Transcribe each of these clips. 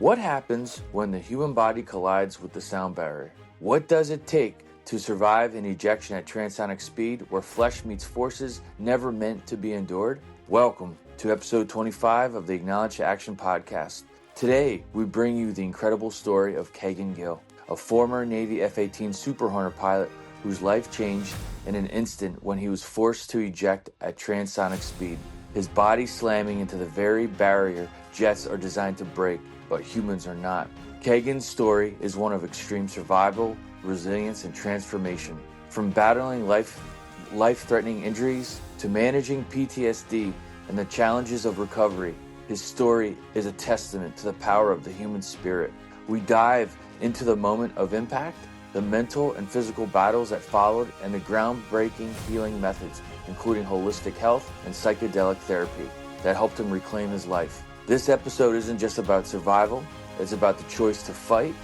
What happens when the human body collides with the sound barrier? What does it take to survive an ejection at transonic speed where flesh meets forces never meant to be endured? Welcome to episode 25 of the Acknowledge Action podcast. Today, we bring you the incredible story of Kegan Gill, a former Navy F-18 Super Hornet pilot whose life changed in an instant when he was forced to eject at transonic speed, his body slamming into the very barrier jets are designed to break, but humans are not. Kegan's story is one of extreme survival, resilience, and transformation. From battling life-threatening injuries to managing PTSD and the challenges of recovery, his story is a testament to the power of the human spirit. We dive into the moment of impact, the mental and physical battles that followed, and the groundbreaking healing methods, including holistic health and psychedelic therapy, that helped him reclaim his life. This episode isn't just about survival, it's about the choice to fight,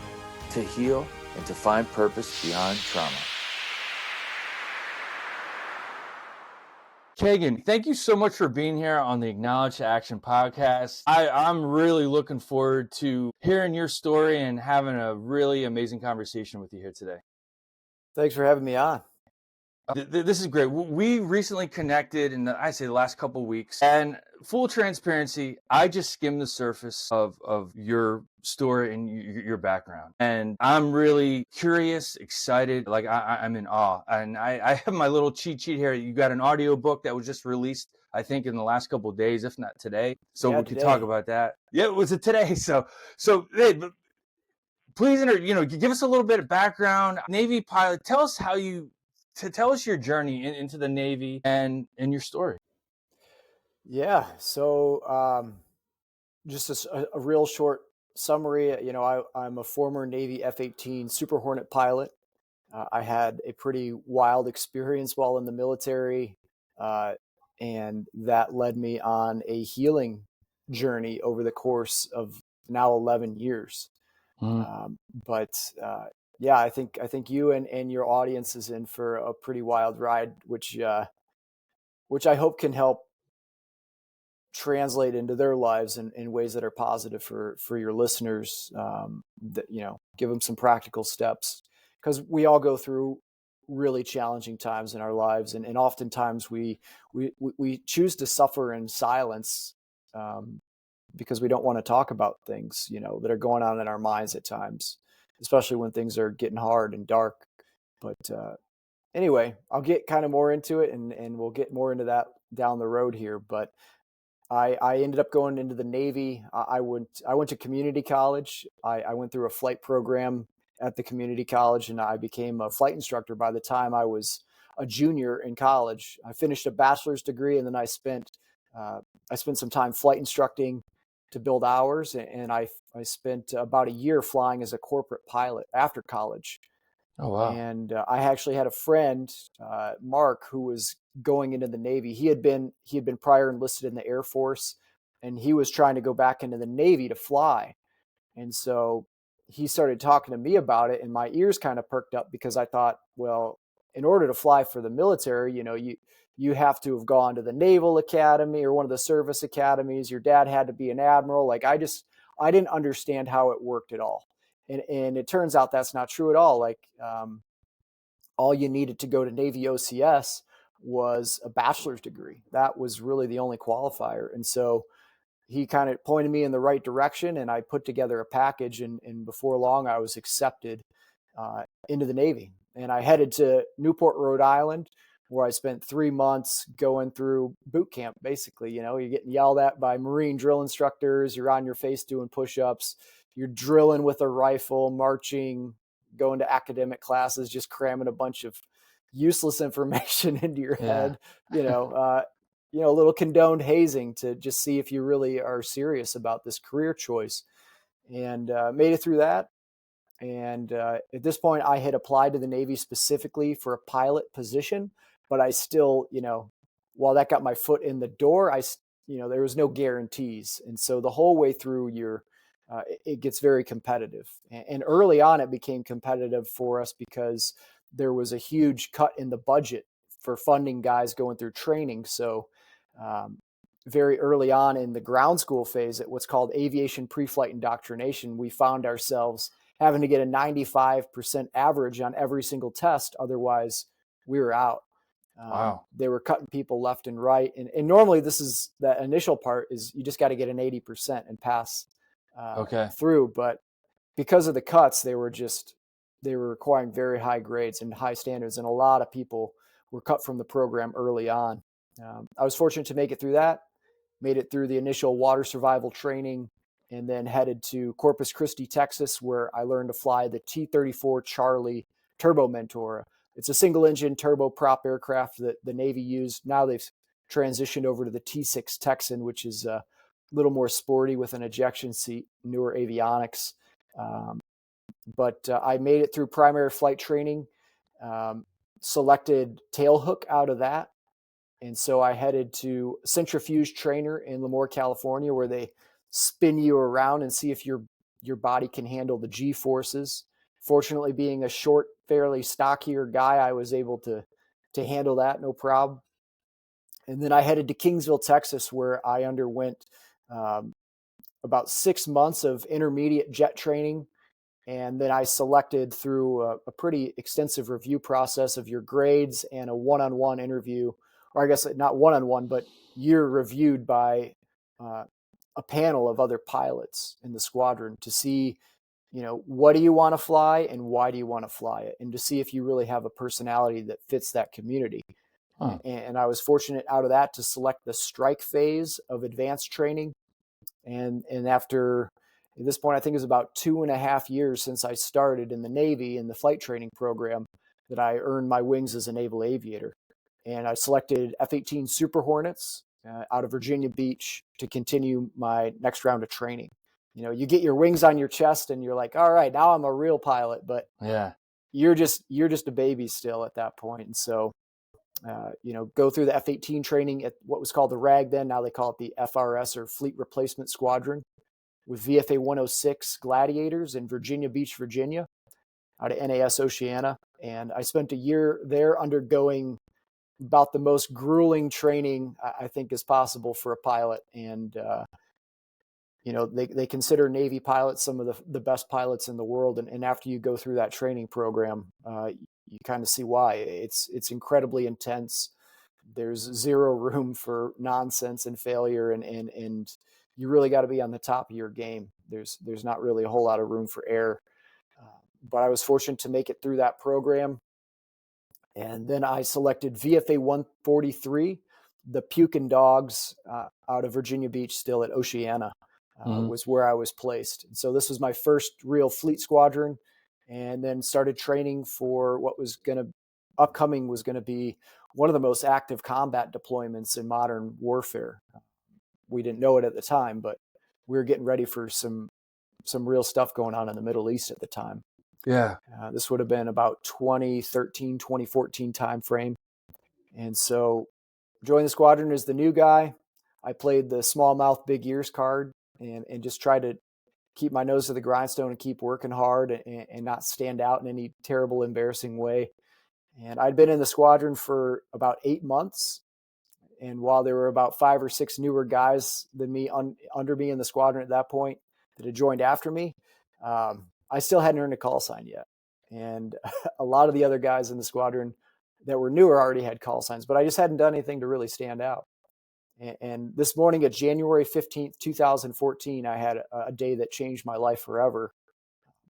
to heal, and to find purpose beyond trauma. Kegan, thank you so much for being here on the Acknowledge Action podcast. I'm really looking forward to hearing your story and having a really amazing conversation with you here today. Thanks for having me on. This is great. We recently connected in the last couple of weeks, and full transparency, I just skimmed the surface of your story and your background, and I'm really curious, excited, like I'm in awe. And I have my little cheat sheet here. You got an audio book that was just released, I think, in the last couple of days, if not today. So we could talk about that. Yeah, was it today? So hey, please, give us a little bit of background. Navy pilot, tell us tell us your journey into the Navy and your story. Yeah. So just a real short summary. I'm a former Navy F-18 Super Hornet pilot. I had a pretty wild experience while in the military, and that led me on a healing journey over the course of now 11 years. Yeah, I think you and your audience is in for a pretty wild ride, which I hope can help translate into their lives in ways that are positive for your listeners. Give them some practical steps, because we all go through really challenging times in our lives, and oftentimes we choose to suffer in silence because we don't want to talk about things that are going on in our minds at times, especially when things are getting hard and dark. But anyway, I'll get kind of more into it, and we'll get more into that down the road here. But I ended up going into the Navy. I went to community college. I went through a flight program at the community college, and I became a flight instructor by the time I was a junior in college. I finished a bachelor's degree, and then I spent some time flight instructing to build hours, and I spent about a year flying as a corporate pilot after college. Oh, wow. And I actually had a friend, Mark, who was going into the Navy. He had been prior enlisted in the Air Force, and he was trying to go back into the Navy to fly. And so he started talking to me about it, and my ears kind of perked up, because I thought, well, in order to fly for the military, you have to have gone to the Naval Academy or one of the service academies. Your dad had to be an admiral. Like, I didn't understand how it worked at all. And it turns out that's not true at all. Like, all you needed to go to Navy OCS was a bachelor's degree. That was really the only qualifier. And so he kind of pointed me in the right direction, and I put together a package, and before long I was accepted into the Navy. And I headed to Newport, Rhode Island, where I spent 3 months going through boot camp. Basically, you're getting yelled at by Marine drill instructors. You're on your face doing push-ups. You're drilling with a rifle, marching, going to academic classes, just cramming a bunch of useless information into your head. A little condoned hazing to just see if you really are serious about this career choice. And made it through that. And at this point, I had applied to the Navy specifically for a pilot position, but I still, while that got my foot in the door, there was no guarantees. And so the whole way through it gets very competitive. And early on, it became competitive for us because there was a huge cut in the budget for funding guys going through training. So very early on in the ground school phase at what's called aviation pre-flight indoctrination, we found ourselves having to get a 95% average on every single test. Otherwise, we were out. Wow. They were cutting people left and right. And normally this is that initial part is you just got to get an 80% and pass through. But because of the cuts, they were requiring very high grades and high standards. And a lot of people were cut from the program early on. I was fortunate to make it through that, made it through the initial water survival training, and then headed to Corpus Christi, Texas, where I learned to fly the T-34 Charlie Turbo Mentor. It's a single-engine turboprop aircraft that the Navy used. Now they've transitioned over to the T-6 Texan, which is a little more sporty with an ejection seat, newer avionics. But I made it through primary flight training, selected tailhook out of that. And so I headed to Centrifuge Trainer in Lemoore, California, where they spin you around and see if your body can handle the G forces. Fortunately, being a short, fairly stockier guy, I was able to handle that, no problem. And then I headed to Kingsville, Texas, where I underwent about 6 months of intermediate jet training. And then I selected through a pretty extensive review process of your grades and a one-on-one interview, or I guess not one-on-one, but you're reviewed by a panel of other pilots in the squadron to see, what do you want to fly and why do you want to fly it? And to see if you really have a personality that fits that community. Huh. And I was fortunate out of that to select the strike phase of advanced training. And after, at this point, I think it was about 2.5 years since I started in the Navy in the flight training program that I earned my wings as a naval aviator. And I selected F-18 Super Hornets out of Virginia Beach to continue my next round of training. You get your wings on your chest and you're like, all right, now I'm a real pilot, but you're just a baby still at that point. And so, go through the F-18 training at what was called the RAG then. Now they call it the FRS, or Fleet Replacement Squadron, with VFA 106 Gladiators in Virginia Beach, Virginia, out of NAS Oceana. And I spent a year there undergoing about the most grueling training I think is possible for a pilot. And, they consider Navy pilots some of the best pilots in the world. And after you go through that training program, you kind of see why. It's incredibly intense. There's zero room for nonsense and failure, and you really got to be on the top of your game. There's not really a whole lot of room for error. But I was fortunate to make it through that program. And then I selected VFA 143, the Pukin Dogs out of Virginia Beach, still at Oceana, was where I was placed. And so this was my first real fleet squadron, and then started training for what was going to be one of the most active combat deployments in modern warfare. We didn't know it at the time, but we were getting ready for some real stuff going on in the Middle East at the time. Yeah. This would have been about 2013, 2014 timeframe. And so joined the squadron as the new guy. I played the small mouth, big ears card and just tried to keep my nose to the grindstone and keep working hard and not stand out in any terrible, embarrassing way. And I'd been in the squadron for about 8 months. And while there were about 5 or 6 newer guys than me under me in the squadron at that point that had joined after me, I still hadn't earned a call sign yet. And a lot of the other guys in the squadron that were newer already had call signs, but I just hadn't done anything to really stand out. And this morning at January 15th, 2014, I had a day that changed my life forever.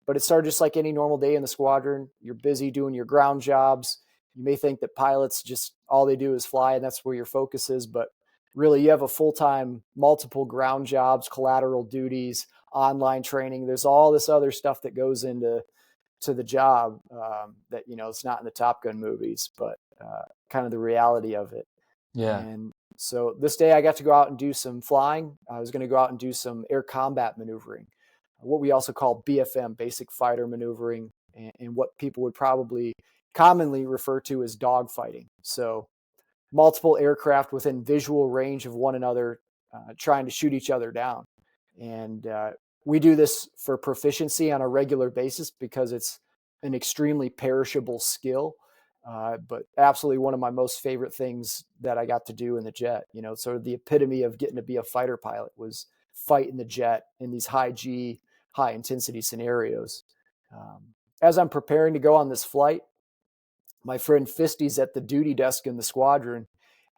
But it started just like any normal day in the squadron. You're busy doing your ground jobs. You may think that pilots just all they do is fly and that's where your focus is, but really you have a full-time, multiple ground jobs, collateral duties, online training. There's all this other stuff that goes into the job that, it's not in the Top Gun movies, but kind of the reality of it. Yeah. And so this day I got to go out and do some flying. I was going to go out and do some air combat maneuvering, what we also call BFM, basic fighter maneuvering, and what people would probably commonly refer to as dogfighting. So multiple aircraft within visual range of one another, trying to shoot each other down. And we do this for proficiency on a regular basis because it's an extremely perishable skill. But absolutely one of my most favorite things that I got to do in the jet. Sort of the epitome of getting to be a fighter pilot was fighting the jet in these high G, high intensity scenarios. As I'm preparing to go on this flight, my friend Fisty's at the duty desk in the squadron.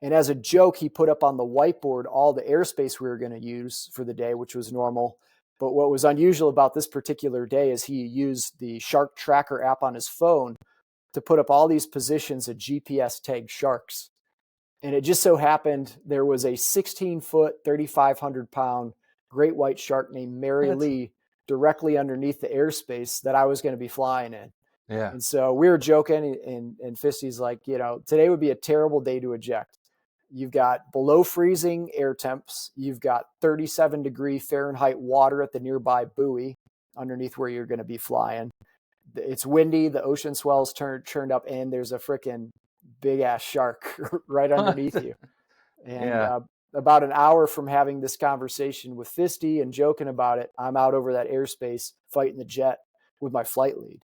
And as a joke, he put up on the whiteboard all the airspace we were going to use for the day, which was normal. But what was unusual about this particular day is he used the Shark Tracker app on his phone to put up all these positions of GPS tagged sharks. And it just so happened there was a 16-foot, 3,500-pound great white shark named Mary Lee directly underneath the airspace that I was going to be flying in. Yeah. And so we were joking, and Fisty's like, today would be a terrible day to eject. You've got below freezing air temps. You've got 37-degree Fahrenheit water at the nearby buoy underneath where you're going to be flying. It's windy. The ocean swells churned up, and there's a freaking big ass shark right underneath you. And about an hour from having this conversation with Fisty and joking about it, I'm out over that airspace fighting the jet with my flight lead.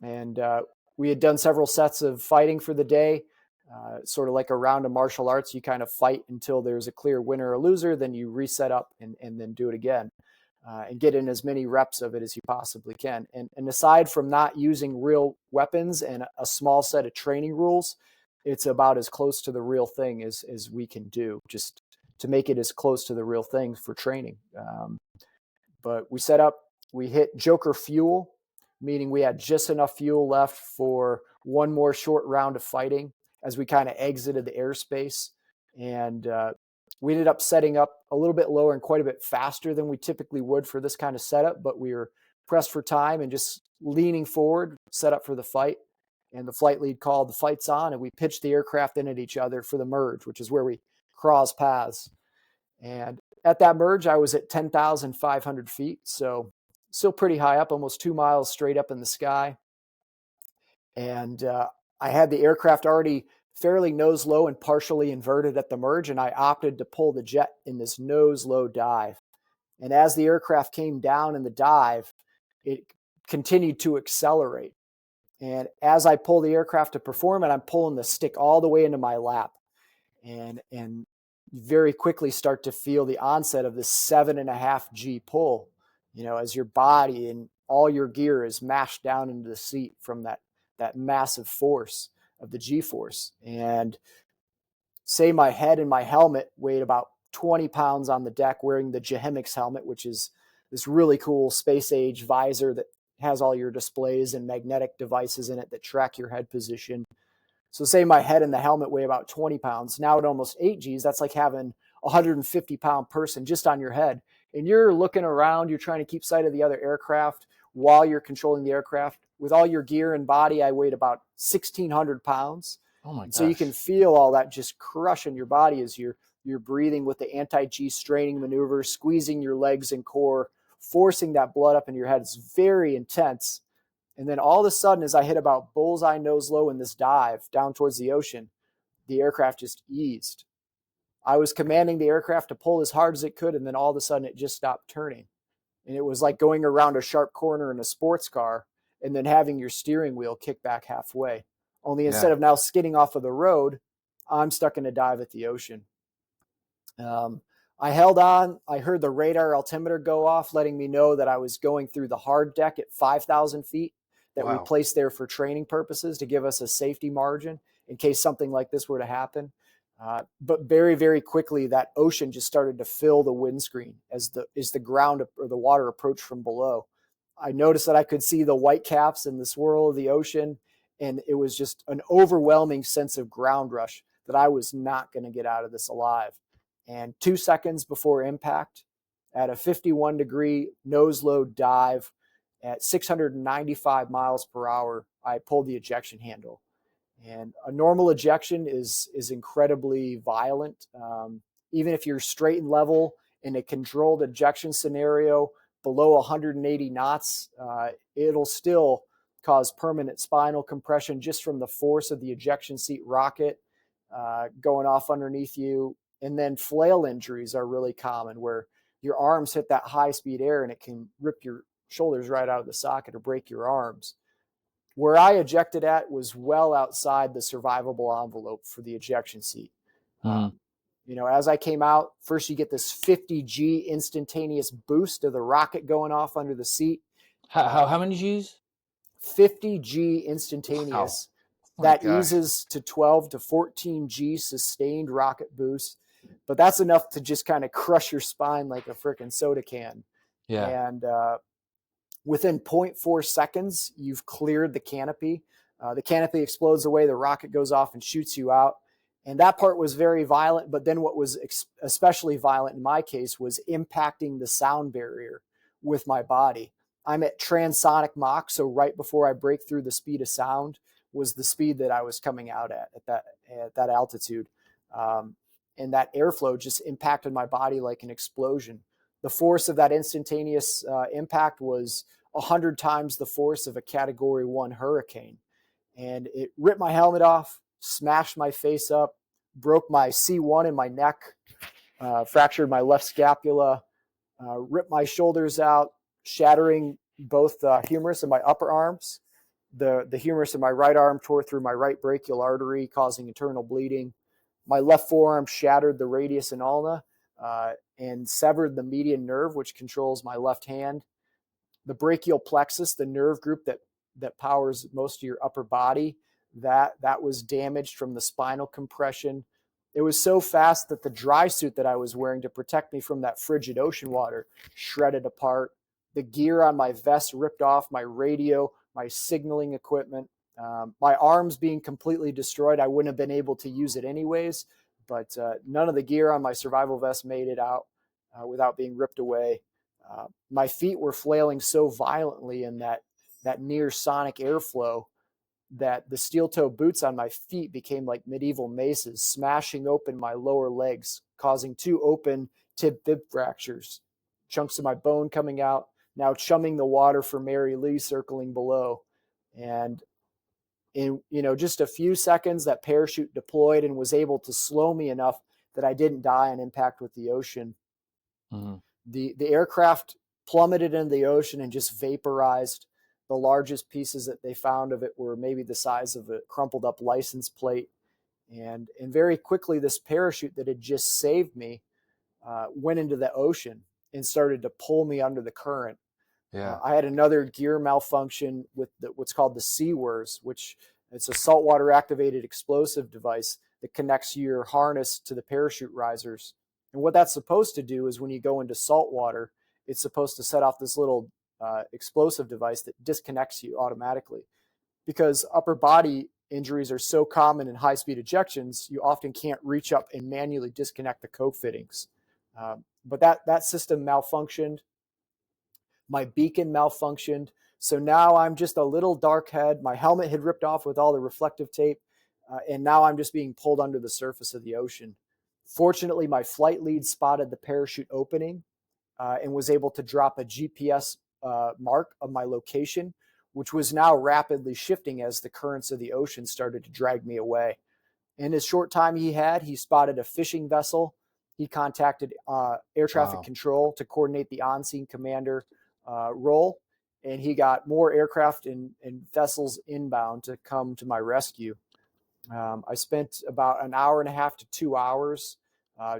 And we had done several sets of fighting for the day, sort of like a round of martial arts. You kind of fight until there's a clear winner or loser, then you reset up and then do it again. And get in as many reps of it as you possibly can. And aside from not using real weapons and a small set of training rules, it's about as close to the real thing as we can do, just to make it as close to the real thing for training. But we set up, we hit Joker fuel, meaning we had just enough fuel left for one more short round of fighting as we kind of exited the airspace. And we ended up setting up a little bit lower and quite a bit faster than we typically would for this kind of setup, but we were pressed for time and just leaning forward, set up for the fight. And the flight lead called, the fight's on, and we pitched the aircraft in at each other for the merge, which is where we cross paths. And at that merge, I was at 10,500 feet, so still pretty high up, almost 2 miles straight up in the sky. And I had the aircraft already fairly nose low and partially inverted at the merge, and I opted to pull the jet in this nose low dive. And as the aircraft came down in the dive, it continued to accelerate. And as I pull the aircraft to perform it, I'm pulling the stick all the way into my lap, and very quickly start to feel the onset of this 7.5 G pull, as your body and all your gear is mashed down into the seat from that massive force of the G-force. And say my head and my helmet weighed about 20 pounds on the deck, wearing the Jehemix helmet, which is this really cool space age visor that has all your displays and magnetic devices in it that track your head position. So say my head and the helmet weigh about 20 pounds. Now at almost 8 Gs, that's like having a 150-pound person just on your head. And you're looking around, you're trying to keep sight of the other aircraft while you're controlling the aircraft. With all your gear and body, I weighed about 1,600 pounds. Oh my gosh. So you can feel all that just crushing your body as you're breathing with the anti-G straining maneuver, squeezing your legs and core, forcing that blood up in your head. It's very intense. And then all of a sudden, as I hit about bullseye nose low in this dive down towards the ocean, the aircraft just eased. I was commanding the aircraft to pull as hard as it could, and then all of a sudden it just stopped turning. And it was like going around a sharp corner in a sports car and then having your steering wheel kick back halfway. Only instead of now skidding off of the road, I'm stuck in a dive at the ocean. I held on. I heard the radar altimeter go off, letting me know that I was going through the hard deck at 5,000 feet that we placed there for training purposes to give us a safety margin in case something like this were to happen. But very, very quickly, that ocean just started to fill the windscreen as the ground or the water approached from below. I noticed that I could see the white caps and the swirl of the ocean, and it was just an overwhelming sense of ground rush that I was not going to get out of this alive. And 2 seconds before impact, at a 51-degree nose low dive at 695 miles per hour, I pulled the ejection handle. And a normal ejection is incredibly violent. Even if you're straight and level in a controlled ejection scenario below 180 knots, it'll still cause permanent spinal compression just from the force of the ejection seat rocket going off underneath you. And then flail injuries are really common, where your arms hit that high-speed air and it can rip your shoulders right out of the socket or break your arms. Where I ejected at was well outside the survivable envelope for the ejection seat. Mm-hmm. As I came out, first you get this 50G instantaneous boost of the rocket going off under the seat. How many G's? 50G Wow. instantaneous. Oh my That gosh. eases to 12 to 14G sustained rocket boost. But that's enough to just kind of crush your spine like a freaking soda can. Yeah. And within 0.4 seconds, you've cleared the canopy. The canopy explodes away, the rocket goes off and shoots you out. And that part was very violent. But then what was especially violent in my case was impacting the sound barrier with my body. I'm at transonic Mach, so right before I break through the speed of sound was the speed that I was coming out at that altitude. And that airflow just impacted my body like an explosion. The force of that instantaneous impact was 100 times the force of a Category 1 hurricane. And it ripped my helmet off, smashed my face up, broke my C1 in my neck, fractured my left scapula, ripped my shoulders out, shattering both the humerus in my upper arms. The humerus in my right arm tore through my right brachial artery, causing internal bleeding. My left forearm shattered the radius and ulna and severed the median nerve, which controls my left hand. The brachial plexus, the nerve group that powers most of your upper body, that was damaged from the spinal compression. It was so fast that the dry suit that I was wearing to protect me from that frigid ocean water shredded apart. The gear on my vest ripped off, my radio, my signaling equipment, my arms being completely destroyed. I wouldn't have been able to use it anyways, but none of the gear on my survival vest made it out without being ripped away. My feet were flailing so violently in that near sonic airflow that the steel toe boots on my feet became like medieval maces, smashing open my lower legs, causing 2 open tib fib fractures, chunks of my bone coming out, now chumming the water for Mary Lee circling below. And in just a few seconds, that parachute deployed and was able to slow me enough that I didn't die on impact with the ocean. Mm-hmm. The aircraft plummeted into the ocean and just vaporized. The largest pieces that they found of it were maybe the size of a crumpled up license plate. And very quickly, this parachute that had just saved me went into the ocean and started to pull me under the current. Yeah. I had another gear malfunction with what's called the SeaWRS, which it's a saltwater activated explosive device that connects your harness to the parachute risers. And what that's supposed to do is when you go into salt water, it's supposed to set off this little explosive device that disconnects you automatically. Because upper body injuries are so common in high speed ejections, you often can't reach up and manually disconnect the coke fittings. But that system malfunctioned. My beacon malfunctioned. So now I'm just a little dark head. My helmet had ripped off with all the reflective tape. And now I'm just being pulled under the surface of the ocean. Fortunately, my flight lead spotted the parachute opening and was able to drop a GPS mark of my location, which was now rapidly shifting as the currents of the ocean started to drag me away. In his short time he spotted a fishing vessel. He contacted air traffic Wow. control to coordinate the on-scene commander role, and he got more aircraft and vessels inbound to come to my rescue. I spent about an hour and a half to 2 hours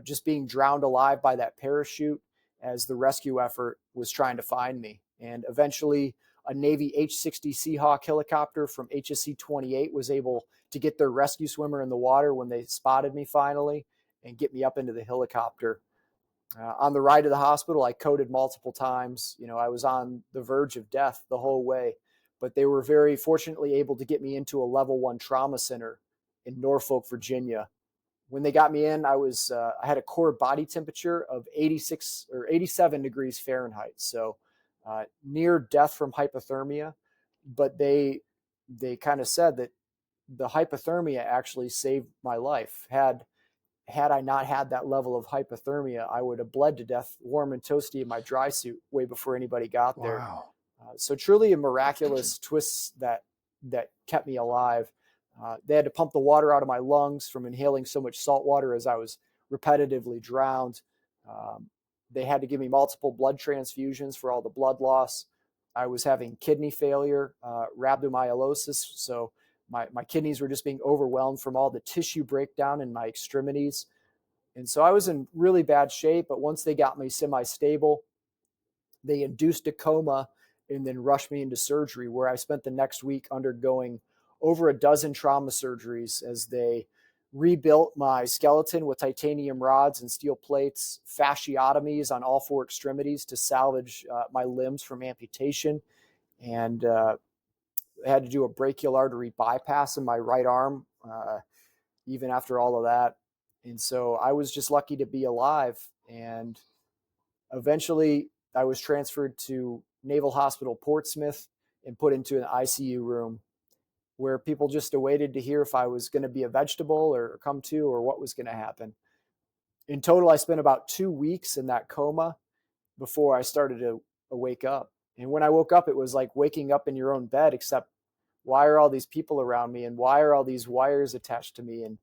just being drowned alive by that parachute as the rescue effort was trying to find me. And eventually, a Navy H-60 Seahawk helicopter from HSC 28 was able to get their rescue swimmer in the water when they spotted me finally and get me up into the helicopter. On the ride to the hospital, I coded multiple times. I was on the verge of death the whole way, but they were very fortunately able to get me into a level 1 trauma center in Norfolk, Virginia. When they got me in, I had a core body temperature of 86 or 87 degrees Fahrenheit. So near death from hypothermia, but they kind of said that the hypothermia actually saved my life. Had I not had that level of hypothermia, I would have bled to death warm and toasty in my dry suit way before anybody got there. Wow. So truly a miraculous twist that kept me alive. They had to pump the water out of my lungs from inhaling so much salt water as I was repetitively drowned. They had to give me multiple blood transfusions for all the blood loss. I was having kidney failure, rhabdomyolysis. So my kidneys were just being overwhelmed from all the tissue breakdown in my extremities. And so I was in really bad shape. But once they got me semi-stable, they induced a coma and then rushed me into surgery, where I spent the next week undergoing over a dozen trauma surgeries as they rebuilt my skeleton with titanium rods and steel plates, fasciotomies on all four extremities to salvage my limbs from amputation, and I had to do a brachial artery bypass in my right arm, even after all of that. And so I was just lucky to be alive. And eventually, I was transferred to Naval Hospital Portsmouth and put into an ICU room where people just awaited to hear if I was going to be a vegetable or come to, or what was going to happen. In total, I spent about 2 weeks in that coma before I started to wake up. And when I woke up, it was like waking up in your own bed, except why are all these people around me, and why are all these wires attached to me, and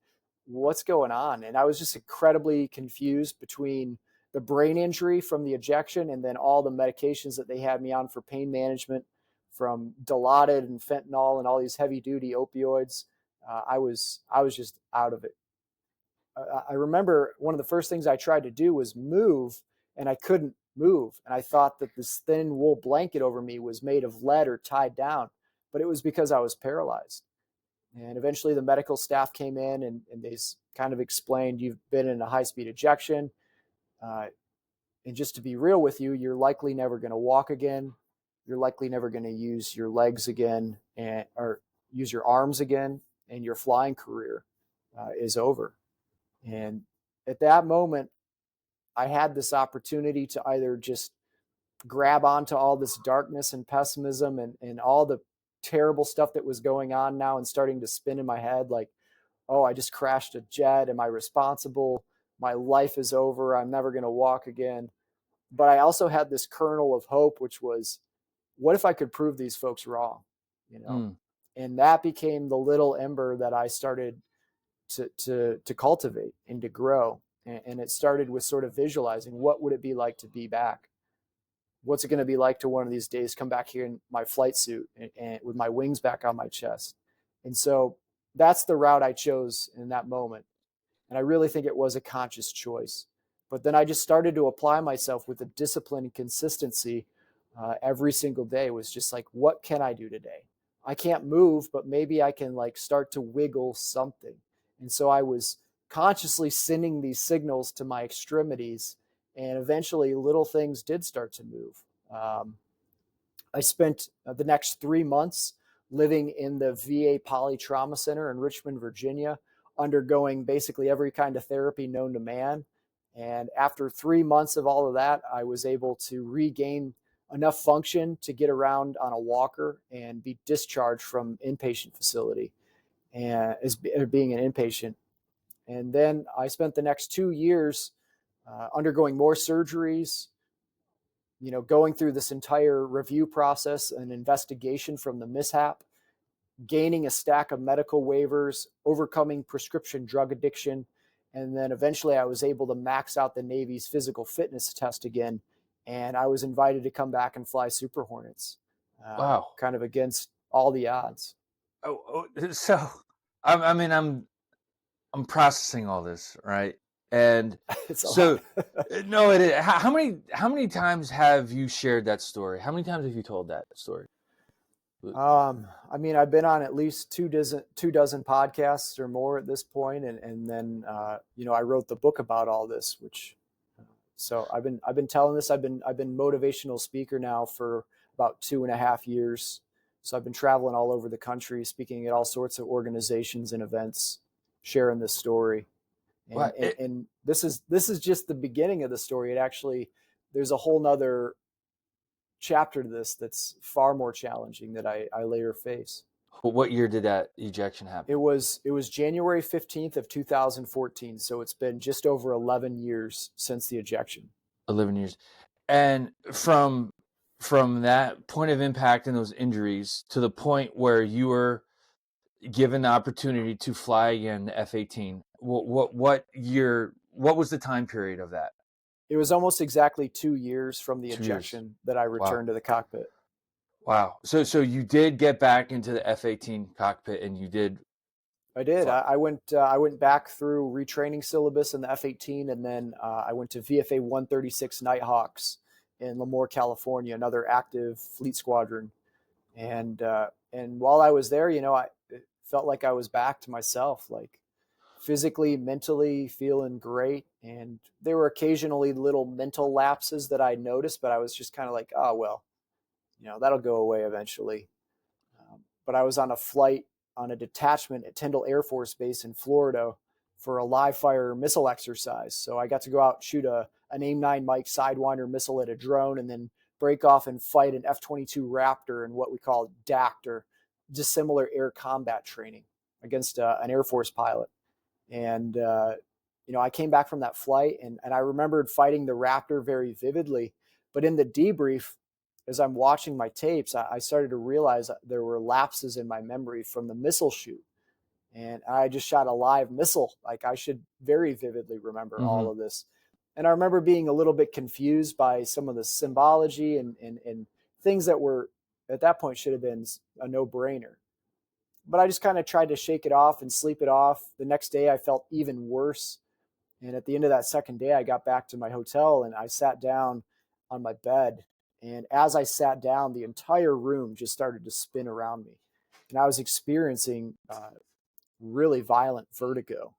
what's going on? And I was just incredibly confused between the brain injury from the ejection and then all the medications that they had me on for pain management, from Dilaudid and fentanyl and all these heavy duty opioids. I was just out of it. I remember one of the first things I tried to do was move, and I couldn't move. And I thought that this thin wool blanket over me was made of lead or tied down, but it was because I was paralyzed. And eventually the medical staff came in, and they kind of explained, you've been in a high-speed ejection. And just to be real with you, you're likely never going to walk again. You're likely never going to use your legs again, or use your arms again, and your flying career is over. And at that moment, I had this opportunity to either just grab onto all this darkness and pessimism and all the terrible stuff that was going on now and starting to spin in my head, like, oh, I just crashed a jet. Am I responsible? My life is over. I'm never going to walk again. But I also had this kernel of hope, which was, what if I could prove these folks wrong? You know, Mm. and that became the little ember that I started to cultivate and to grow. And it started with sort of visualizing, what would it be like to be back? What's it going to be like to one of these days come back here in my flight suit and with my wings back on my chest? And so that's the route I chose in that moment. And I really think it was a conscious choice. But then I just started to apply myself with a discipline and consistency every single day. It was just like, what can I do today? I can't move, but maybe I can like start to wiggle something. And so I was consciously sending these signals to my extremities, and eventually little things did start to move. I spent the next 3 months living in the VA Poly Trauma Center in Richmond, Virginia, undergoing basically every kind of therapy known to man. And after 3 months of all of that, I was able to regain enough function to get around on a walker and be discharged from inpatient facility, and as being an inpatient. And then I spent the next 2 years undergoing more surgeries, going through this entire review process and investigation from the mishap, gaining a stack of medical waivers, overcoming prescription drug addiction. And then eventually I was able to max out the Navy's physical fitness test again. And I was invited to come back and fly Super Hornets, Wow. kind of against all the odds. So I mean, I'm processing all this, right? And It's a so, lot. no, it is. How many times have you shared that story? How many times have you told that story? I mean, I've been on at least two dozen podcasts or more at this point, and then I wrote the book about all this. So I've been telling this. I've been motivational speaker now for about 2.5 years. So I've been traveling all over the country, speaking at all sorts of organizations and events, sharing this story. And What? and this is just the beginning of the story. It actually, there's a whole nother chapter to this that's far more challenging that I later face. What year did that ejection happen? It was January 15th of 2014, so it's been just over 11 years since the ejection. 11 years. And from that point of impact and those injuries to the point where you were given the opportunity to fly again the F-18, what year? What was the time period of that? It was almost exactly 2 years from the 2 years. ejection that I Wow. returned to the cockpit. Wow. So you did get back into the F-18 cockpit and you did I did. fly. I went back through retraining syllabus in the F-18, and then I went to VFA 136 Nighthawks in Lemoore, California, another active fleet squadron. And while I was there, it felt like I was back to myself, like physically, mentally feeling great. And there were occasionally little mental lapses that I noticed, but I was just kind of like, oh well, that'll go away eventually. But I was on a flight on a detachment at Tyndall Air Force Base in Florida for a live fire missile exercise. So I got to go out and shoot an AIM-9 Mike Sidewinder missile at a drone, and then break off and fight an F-22 Raptor in what we call DACT, or dissimilar air combat training, against an Air Force pilot. And I came back from that flight, and I remembered fighting the Raptor very vividly. But in the debrief, as I'm watching my tapes, I started to realize that there were lapses in my memory from the missile shoot. And I just shot a live missile. Like, I should very vividly remember Mm-hmm. all of this. And I remember being a little bit confused by some of the symbology and things that were, at that point, should have been a no-brainer. But I just kind of tried to shake it off and sleep it off. The next day, I felt even worse. And at the end of that second day, I got back to my hotel and I sat down on my bed. And as I sat down, the entire room just started to spin around me. And I was experiencing really violent vertigo.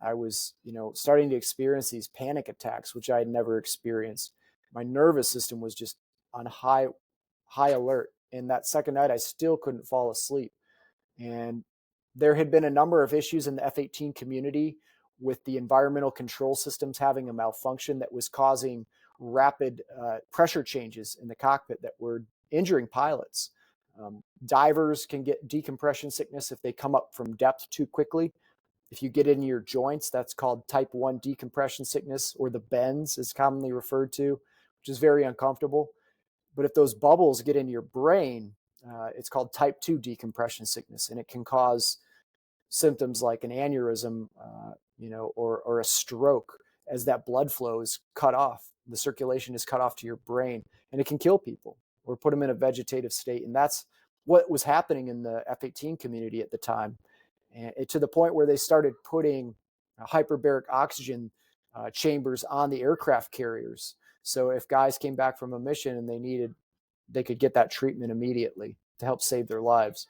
I was, starting to experience these panic attacks, which I had never experienced. My nervous system was just on high alert. And that second night, I still couldn't fall asleep. And there had been a number of issues in the F-18 community with the environmental control systems having a malfunction that was causing rapid pressure changes in the cockpit that were injuring pilots. Divers can get decompression sickness if they come up from depth too quickly. If you get in your joints, that's called type 1 decompression sickness, or the bends is commonly referred to, which is very uncomfortable. But if those bubbles get into your brain, it's called type 2 decompression sickness, and it can cause symptoms like an aneurysm, or a stroke, as that blood flow is cut off. The circulation is cut off to your brain, and it can kill people or put them in a vegetative state. And that's what was happening in the F-18 community at the time, and to the point where they started putting hyperbaric oxygen chambers on the aircraft carriers. So if guys came back from a mission and they could get that treatment immediately to help save their lives.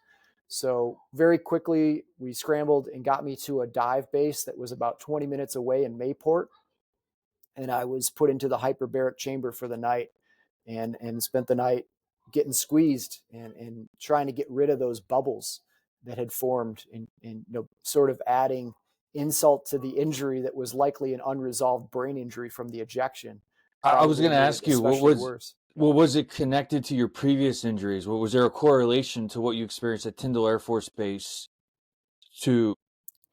So very quickly, we scrambled and got me to a dive base that was about 20 minutes away in Mayport. And I was put into the hyperbaric chamber for the night, and spent the night getting squeezed and trying to get rid of those bubbles that had formed, and sort of adding insult to the injury that was likely an unresolved brain injury from the ejection. I was Probably going to made it ask you, especially worse. was it connected to your previous injuries? Was there a correlation to what you experienced at Tyndall Air Force Base to?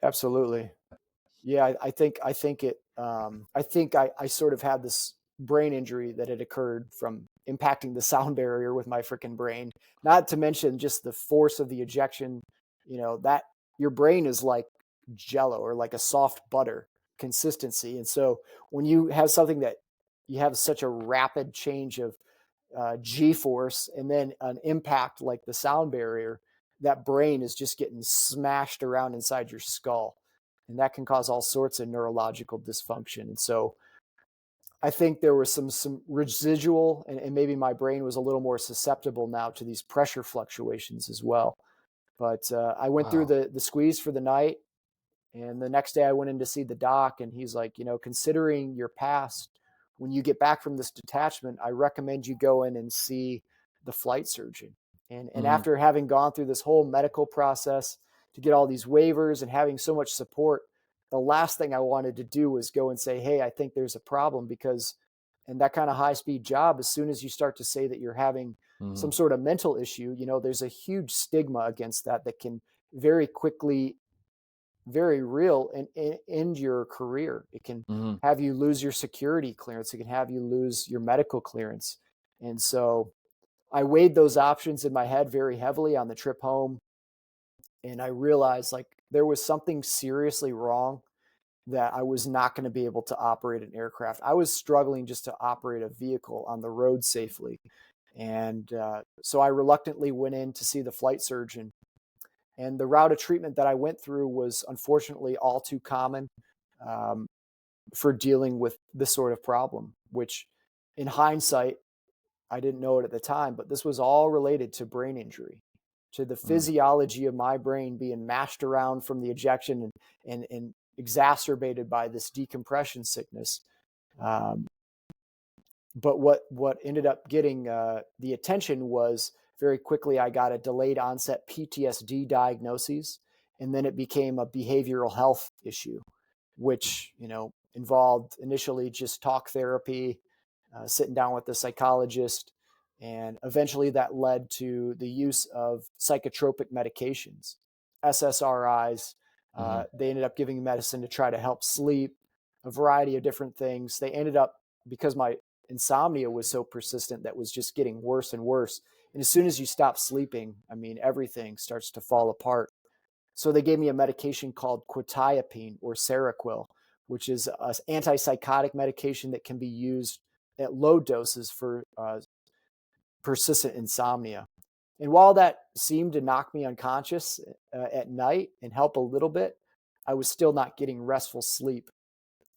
Absolutely. Yeah, I think I sort of had this brain injury that had occurred from impacting the sound barrier with my freaking brain. Not to mention just the force of the ejection, that your brain is like jello, or like a soft butter consistency. And so when you have something that you have such a rapid change of G force, and then an impact like the sound barrier, that brain is just getting smashed around inside your skull. And that can cause all sorts of neurological dysfunction. And so I think there was some residual, and maybe my brain was a little more susceptible now to these pressure fluctuations as well. But I went through Wow. the squeeze for the night. And the next day I went in to see the doc, and he's like, considering your past, when you get back from this detachment, I recommend you go in and see the flight surgeon. And Mm-hmm. after having gone through this whole medical process to get all these waivers and having so much support, the last thing I wanted to do was go and say, hey, I think there's a problem, because in that kind of high speed job, as soon as you start to say that you're having Mm-hmm. some sort of mental issue, there's a huge stigma against that can very quickly, very real, and end your career. It can Mm-hmm. have you lose your security clearance. It can have you lose your medical clearance. And so I weighed those options in my head very heavily on the trip home. And I realized, like, there was something seriously wrong, that I was not going to be able to operate an aircraft. I was struggling just to operate a vehicle on the road safely. And so I reluctantly went in to see the flight surgeon. And the route of treatment that I went through was unfortunately all too common um, for dealing with this sort of problem, which in hindsight, I didn't know it at the time, but this was all related to brain injury, to the Mm. physiology of my brain being mashed around from the ejection and exacerbated by this decompression sickness. Um, but what ended up getting the attention was very quickly I got a delayed onset PTSD diagnosis, and then it became a behavioral health issue, which involved initially just talk therapy, sitting down with the psychologist, and eventually that led to the use of psychotropic medications, SSRIs. Mm-hmm. They ended up giving medicine to try to help sleep, a variety of different things. They ended up, because my insomnia was so persistent, that was just getting worse and worse. And as soon as you stop sleeping, I mean, everything starts to fall apart. So they gave me a medication called quetiapine or Seroquel, which is an antipsychotic medication that can be used at low doses for persistent insomnia. And while that seemed to knock me unconscious at night and help a little bit, I was still not getting restful sleep.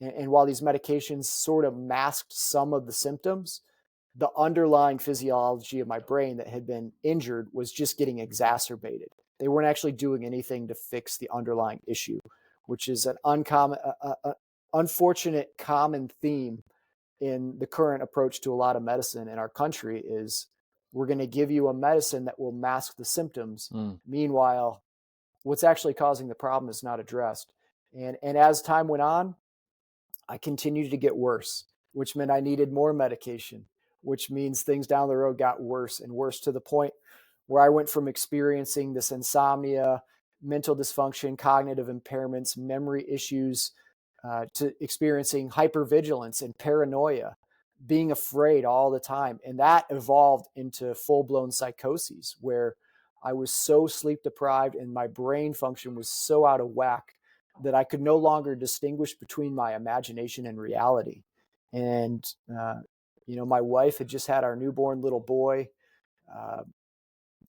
And while these medications sort of masked some of the symptoms, the underlying physiology of my brain that had been injured was just getting exacerbated. They weren't actually doing anything to fix the underlying issue, which is an unfortunate common theme in the current approach to a lot of medicine in our country. Is we're going to give you a medicine that will mask the symptoms. Mm. Meanwhile, what's actually causing the problem is not addressed. And as time went on, I continued to get worse, which meant I needed more medication, which means things down the road got worse and worse, to the point where I went from experiencing this insomnia, mental dysfunction, cognitive impairments, memory issues, to experiencing hypervigilance and paranoia, being afraid all the time. And that evolved into full-blown psychoses, where I was so sleep deprived and my brain function was so out of whack that I could no longer distinguish between my imagination and reality. And, my wife had just had our newborn little boy. Uh,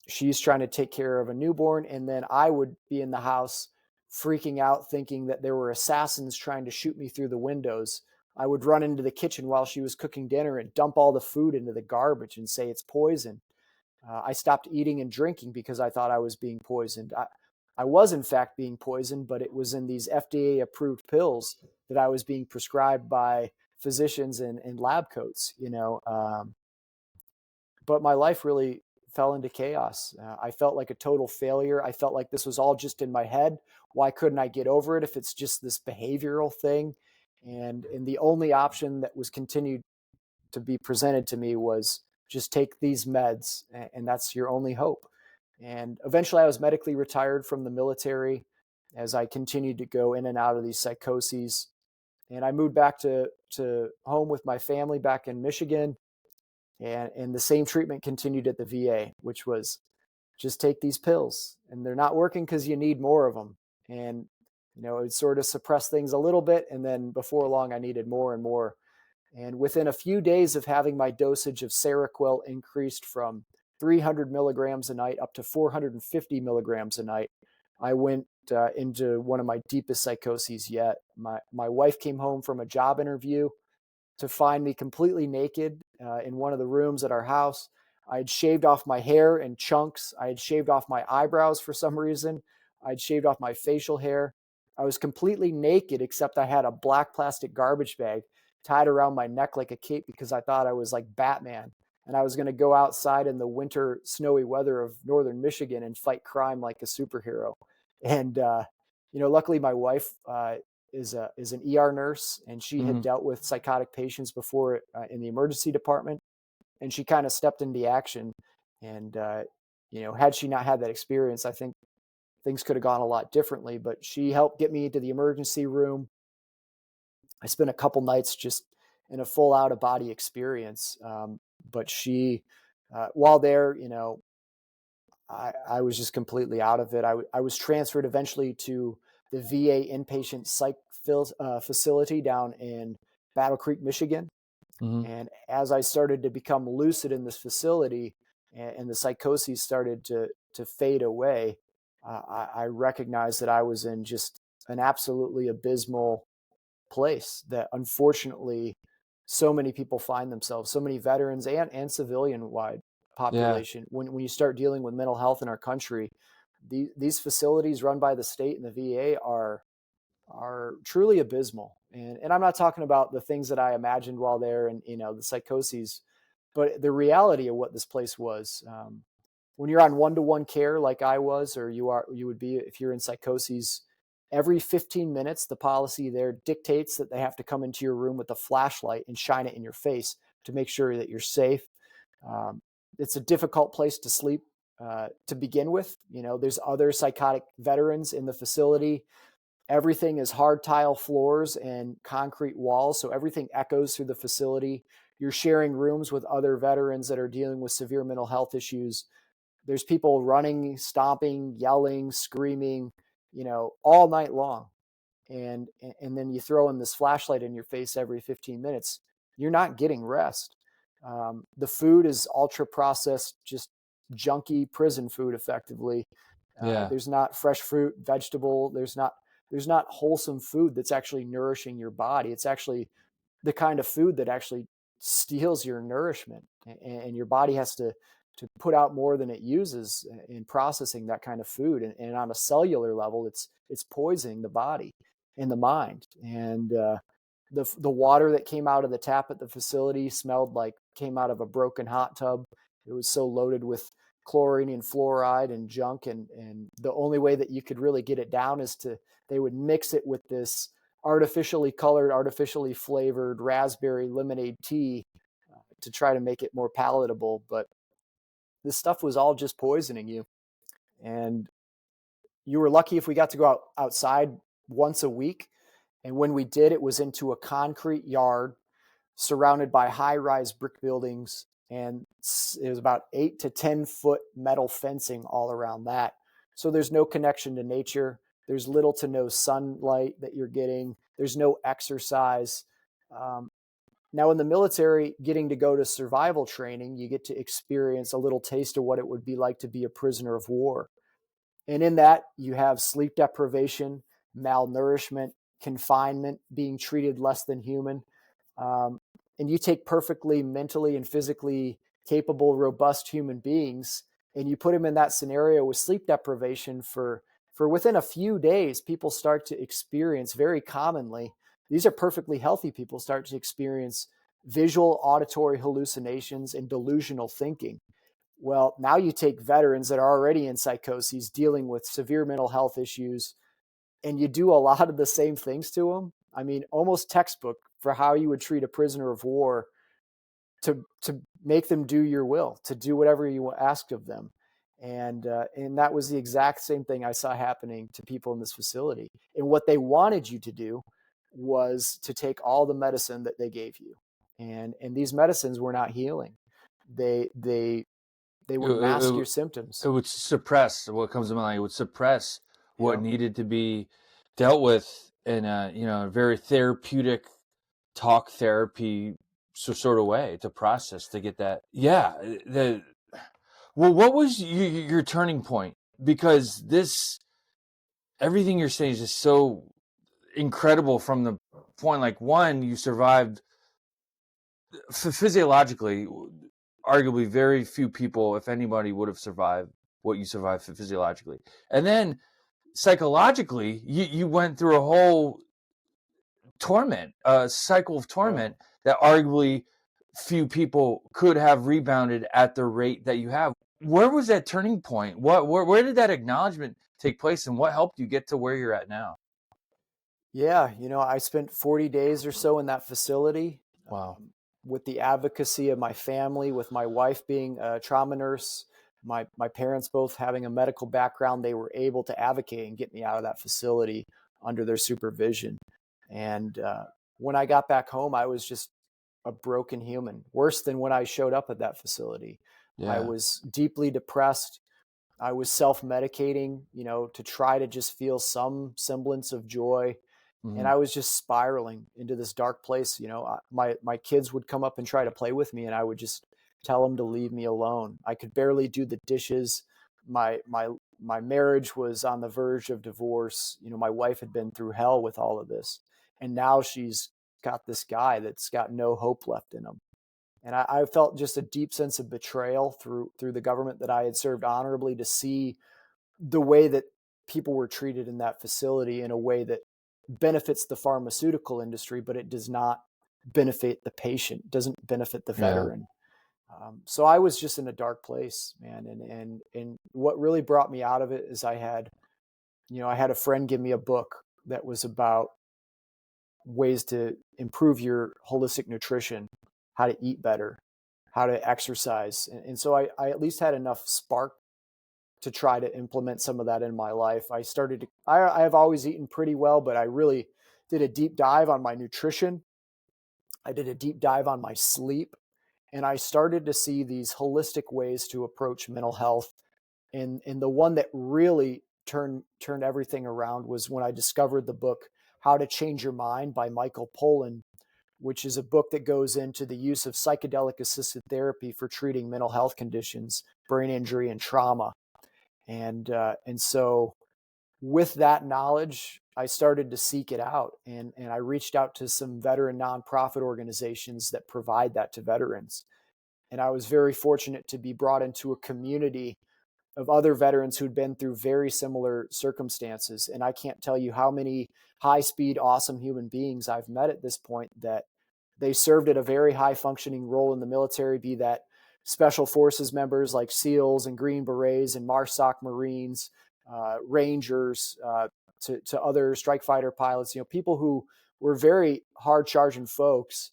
she's trying to take care of a newborn. And then I would be in the house freaking out, thinking that there were assassins trying to shoot me through the windows. I would run into the kitchen while she was cooking dinner and dump all the food into the garbage and say it's poison. I stopped eating and drinking because I thought I was being poisoned. I was, in fact, being poisoned, but it was in these FDA-approved pills that I was being prescribed by physicians in lab coats, but my life really fell into chaos. I felt like a total failure. I felt like this was all just in my head. Why couldn't I get over it if it's just this behavioral thing? And the only option that was continued to be presented to me was just take these meds, and that's your only hope. And eventually I was medically retired from the military as I continued to go in and out of these psychoses. And I moved back to home with my family back in Michigan. And the same treatment continued at the VA, which was just take these pills, and they're not working because you need more of them. And, it sort of suppressed things a little bit. And then before long, I needed more and more. And within a few days of having my dosage of Seroquel increased from 300 milligrams a night up to 450 milligrams a night, I went into one of my deepest psychoses yet. My wife came home from a job interview to find me completely naked in one of the rooms at our house. I had shaved off my hair in chunks. I had shaved off my eyebrows for some reason. I'd shaved off my facial hair. I was completely naked, except I had a black plastic garbage bag tied around my neck like a cape because I thought I was like Batman. And I was going to go outside in the winter snowy weather of northern Michigan and fight crime like a superhero. And, luckily my wife is an ER nurse, and she had dealt with psychotic patients before in the emergency department. And she kind of stepped into action. And, had she not had that experience, I think things could have gone a lot differently, but she helped get me into the emergency room. I spent a couple nights just in a full out of body experience. But she, while there, I was just completely out of it. I was transferred eventually to the VA inpatient psych facility down in Battle Creek, Michigan. Hmm. And as I started to become lucid in this facility, and the psychoses started to fade away, I recognized that I was in just an absolutely abysmal place that unfortunately so many people find themselves, so many veterans and civilian wide Yeah. population. When you start dealing with mental health in our country, these facilities run by the state and the VA are truly abysmal. And I'm not talking about the things that I imagined while there, and the psychoses, but the reality of what this place was. When you're on one-to-one care like I was, or you would be if you're in psychoses, every 15 minutes the policy there dictates that they have to come into your room with a flashlight and shine it in your face to make sure that you're safe. Um, it's a difficult place to sleep to begin with. There's other psychotic veterans in the facility. Everything is hard tile floors and concrete walls, so everything echoes through the facility. You're sharing rooms with other veterans that are dealing with severe mental health issues. There's people running, stomping, yelling, screaming, all night long. And then you throw in this flashlight in your face every 15 minutes. You're not getting rest. The food is ultra processed, just junky prison food, effectively. Yeah. There's not fresh fruit, vegetable. There's not wholesome food that's actually nourishing your body. It's actually the kind of food that actually steals your nourishment, and your body has to put out more than it uses in processing that kind of food. And on a cellular level, it's poisoning the body and the mind. And the water that came out of the tap at the facility smelled like came out of a broken hot tub. It was so loaded with chlorine and fluoride and junk, and the only way that you could really get it down is they would mix it with this artificially colored, artificially flavored raspberry lemonade tea to try to make it more palatable. But this stuff was all just poisoning you. And you were lucky if we got to go outside once a week. And when we did, it was into a concrete yard surrounded by high rise brick buildings. And it was about 8 to 10 foot metal fencing all around that. So there's no connection to nature. There's little to no sunlight that you're getting. There's no exercise. Um, Now, in the military, getting to go to survival training, you get to experience a little taste of what it would be like to be a prisoner of war. And in that, you have sleep deprivation, malnourishment, confinement, being treated less than human. Um, and you take perfectly mentally and physically capable, robust human beings, and you put them in that scenario with sleep deprivation for within a few days, people start to experience very commonly. These are perfectly healthy people start to experience visual, auditory hallucinations and delusional thinking. Well, now you take veterans that are already in psychoses, dealing with severe mental health issues, and you do a lot of the same things to them. I mean, almost textbook for how you would treat a prisoner of war to make them do your will, to do whatever you ask of them. And that was the exact same thing I saw happening to people in this facility. And what they wanted you to do was to take all the medicine that they gave you, and these medicines were not healing. They It, would mask your it, it symptoms. would suppress what comes to mind. It would suppress what Yeah. needed to be dealt with in a very therapeutic talk therapy sort of way to process to get that. Yeah. Well, what was your turning point? Because everything you're saying is just so incredible from the point, like, one, you survived physiologically. Arguably, very few people, if anybody, would have survived what you survived physiologically. And then psychologically, you went through a whole cycle of Yeah. torment that arguably few people could have rebounded at the rate that you have. Where was that turning point? Where did that acknowledgement take place, and what helped you get to where you're at now? Yeah. I spent 40 days or so in that facility, Wow. with the advocacy of my family, with my wife being a trauma nurse, my parents both having a medical background. They were able to advocate and get me out of that facility under their supervision. And when I got back home, I was just a broken human, worse than when I showed up at that facility. I Yeah. was deeply depressed. I was self medicating, to try to just feel some semblance of joy. And I was just spiraling into this dark place. My kids would come up and try to play with me, and I would just tell them to leave me alone. I could barely do the dishes. My marriage was on the verge of divorce. My wife had been through hell with all of this, and now she's got this guy that's got no hope left in him. And I felt just a deep sense of betrayal through the government that I had served honorably, to see the way that people were treated in that facility in a way that benefits the pharmaceutical industry, but it does not benefit the patient, doesn't benefit the veteran. So I was just in a dark place, man. And what really brought me out of it is I had a friend give me a book that was about ways to improve your holistic nutrition, how to eat better, how to exercise. And so I at least had enough spark to try to implement some of that in my life. I have always eaten pretty well, but I really did a deep dive on my nutrition. I did a deep dive on my sleep, and I started to see these holistic ways to approach mental health. And the one that really turned everything around was when I discovered the book, How to Change Your Mind by Michael Pollan, which is a book that goes into the use of psychedelic assisted therapy for treating mental health conditions, brain injury, and trauma. And so with that knowledge, I started to seek it out, and I reached out to some veteran nonprofit organizations that provide that to veterans. And I was very fortunate to be brought into a community of other veterans who'd been through very similar circumstances. And I can't tell you how many high-speed, awesome human beings I've met at this point that they served at a very high-functioning role in the military, be that special forces members like SEALs and Green Berets and MARSOC Marines, Rangers, to other strike fighter pilots, people who were very hard-charging folks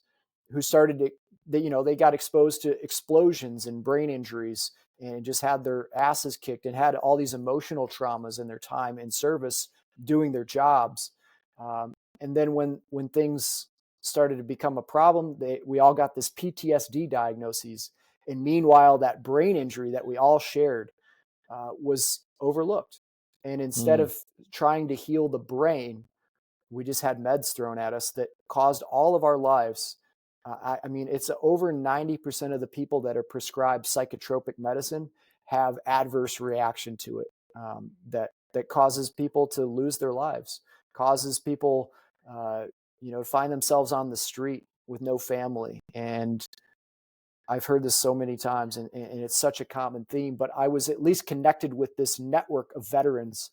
who started to, they got exposed to explosions and brain injuries and just had their asses kicked and had all these emotional traumas in their time in service doing their jobs. And then when things started to become a problem, we all got this PTSD diagnoses. And meanwhile, that brain injury that we all shared was overlooked. And instead of trying to heal the brain, we just had meds thrown at us that caused all of our lives. I mean, it's over 90% of the people that are prescribed psychotropic medicine have adverse reaction to it, that causes people to lose their lives, causes people, to find themselves on the street with no family. And I've heard this so many times, and it's such a common theme, but I was at least connected with this network of veterans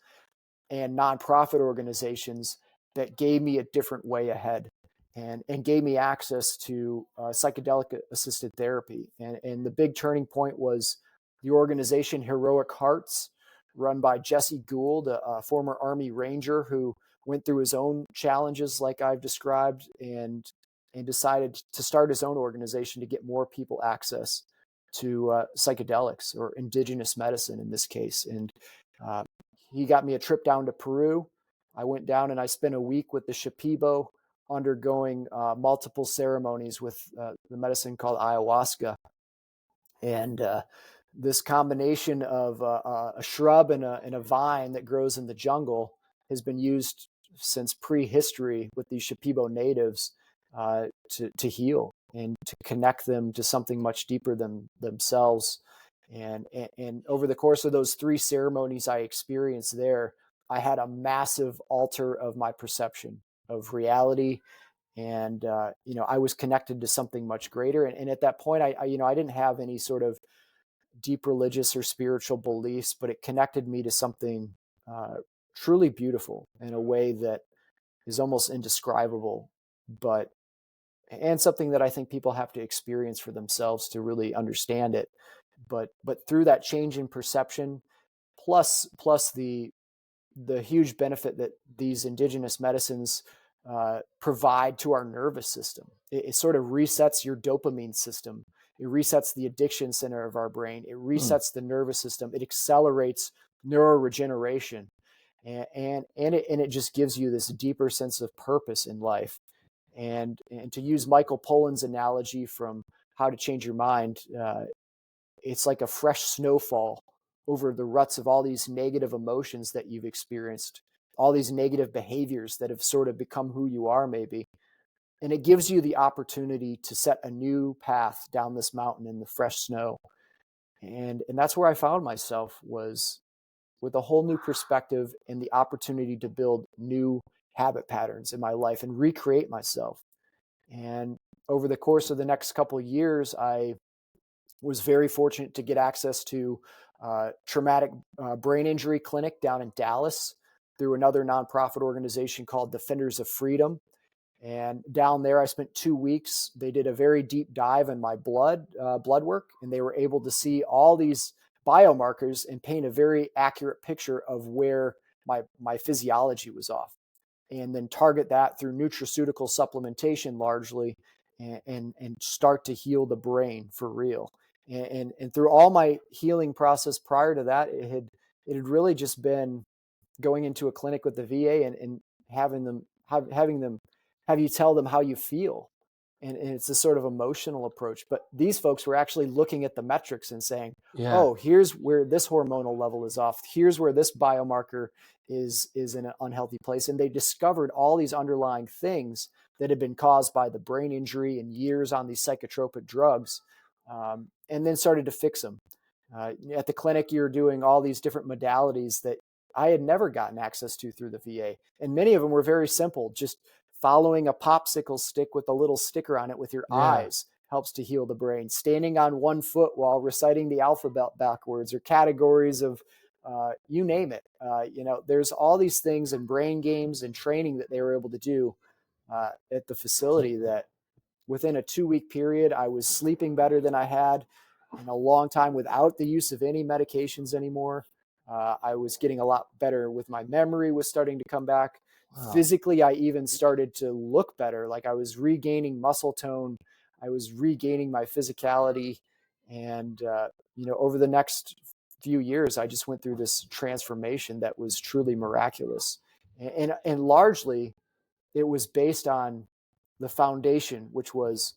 and nonprofit organizations that gave me a different way ahead, and gave me access to psychedelic assisted therapy. And the big turning point was the organization Heroic Hearts, run by Jesse Gould, a former Army Ranger who went through his own challenges like I've described, and decided to start his own organization to get more people access to psychedelics, or indigenous medicine in this case. And he got me a trip down to Peru. I went down and I spent a week with the Shipibo, undergoing multiple ceremonies with the medicine called ayahuasca. And this combination of a shrub and a vine that grows in the jungle has been used since prehistory with these Shipibo natives to heal and to connect them to something much deeper than themselves. And over the course of those 3 ceremonies I experienced there, I had a massive alter of my perception of reality. And, I was connected to something much greater. And at that point, I didn't have any sort of deep religious or spiritual beliefs, but it connected me to something truly beautiful in a way that is almost indescribable, and something that I think people have to experience for themselves to really understand it. But through that change in perception, plus the huge benefit that these indigenous medicines provide to our nervous system, it sort of resets your dopamine system. It resets the addiction center of our brain. It resets the nervous system. It accelerates neuroregeneration, and it just gives you this deeper sense of purpose in life. And to use Michael Pollan's analogy from How to Change Your Mind, it's like a fresh snowfall over the ruts of all these negative emotions that you've experienced all these negative behaviors that have sort of become who you are, maybe. And it gives you the opportunity to set a new path down this mountain in the fresh snow. And that's where I found myself, was with a whole new perspective and the opportunity to build new habit patterns in my life and recreate myself. And over the course of the next couple of years, I was very fortunate to get access to traumatic brain injury clinic down in Dallas through another nonprofit organization called Defenders of Freedom. And down there, I spent 2 weeks. They did a very deep dive in my blood work, and they were able to see all these biomarkers and paint a very accurate picture of where my physiology was off, and then target that through nutraceutical supplementation largely, and start to heal the brain for real. And through all my healing process prior to that, it had really just been going into a clinic with the VA and having them have you tell them how you feel. And it's a sort of emotional approach. But these folks were actually looking at the metrics and saying, Yeah. oh, here's where this hormonal level is off. Here's where this biomarker is in an unhealthy place. And they discovered all these underlying things that had been caused by the brain injury and years on these psychotropic drugs, and then started to fix them. At the clinic, you're doing all these different modalities that I had never gotten access to through the VA. And many of them were very simple. Just following a popsicle stick with a little sticker on it with your eyes helps to heal the brain. Standing on one foot while reciting the alphabet backwards, or categories of, you name it. There's all these things and brain games and training that they were able to do at the facility that within a 2-week period, I was sleeping better than I had in a long time without the use of any medications anymore. I was getting a lot better with my memory was starting to come back. Wow. Physically, I even started to look better. Like I was regaining muscle tone. I was regaining my physicality. And, over the next few years, I just went through this transformation that was truly miraculous. And largely, it was based on the foundation, which was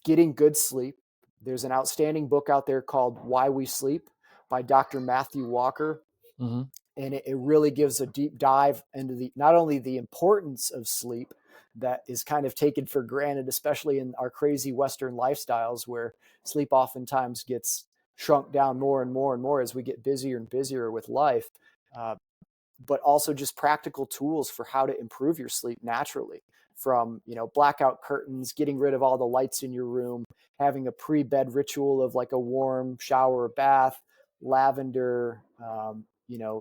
getting good sleep. There's an outstanding book out there called Why We Sleep by Dr. Matthew Walker. Mm-hmm. And it really gives a deep dive into not only the importance of sleep that is kind of taken for granted, especially in our crazy Western lifestyles where sleep oftentimes gets shrunk down more and more and more as we get busier and busier with life, but also just practical tools for how to improve your sleep naturally, from, blackout curtains, getting rid of all the lights in your room, having a pre-bed ritual of like a warm shower or bath, lavender,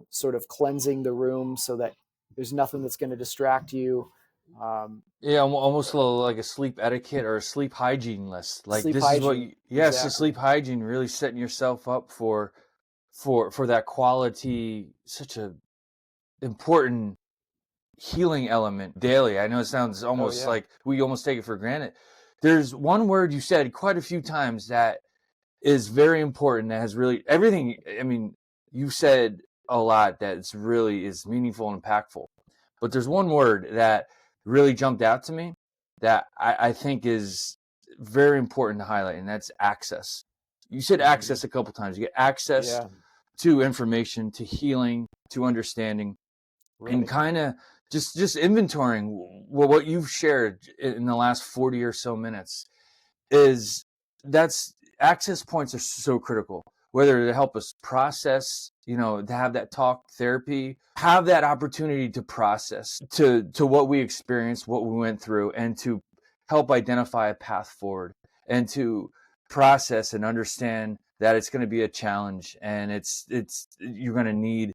sort of cleansing the room so that there's nothing that's going to distract you. Almost a little like a sleep etiquette or a sleep hygiene list. Like sleep this hygiene, is what yes, exactly. the sleep hygiene, really setting yourself up for that quality, such a important healing element daily. I know it sounds almost like we almost take it for granted. There's one word you said quite a few times that is very important, that has really everything. I mean, you said a lot that it's really is meaningful and impactful, but there's one word that really jumped out to me that I think is very important to highlight, and that's access. You said access a couple times. You get access to information, to healing, to understanding, and kind of just inventorying what you've shared in the last 40 or so minutes. That's access points are so critical, whether to help us process, to have that talk therapy, have that opportunity to process to what we experienced, what we went through, and to help identify a path forward, and to process and understand that it's going to be a challenge, and it's you're going to need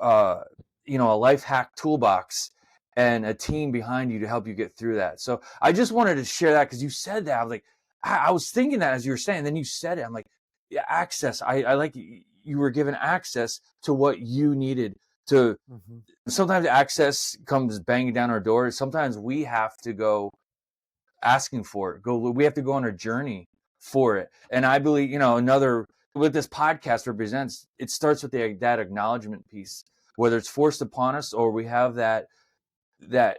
a life hack toolbox and a team behind you to help you get through that. So I just wanted to share that because you said that. I was like, I was thinking that as you were saying, then you said it. I'm like, yeah, access. I like you were given access to what you needed to. Sometimes access comes banging down our doors. Sometimes we have to go asking for it. We have to go on a journey for it. And I believe, what this podcast represents, it starts with that acknowledgement piece, whether it's forced upon us or we have that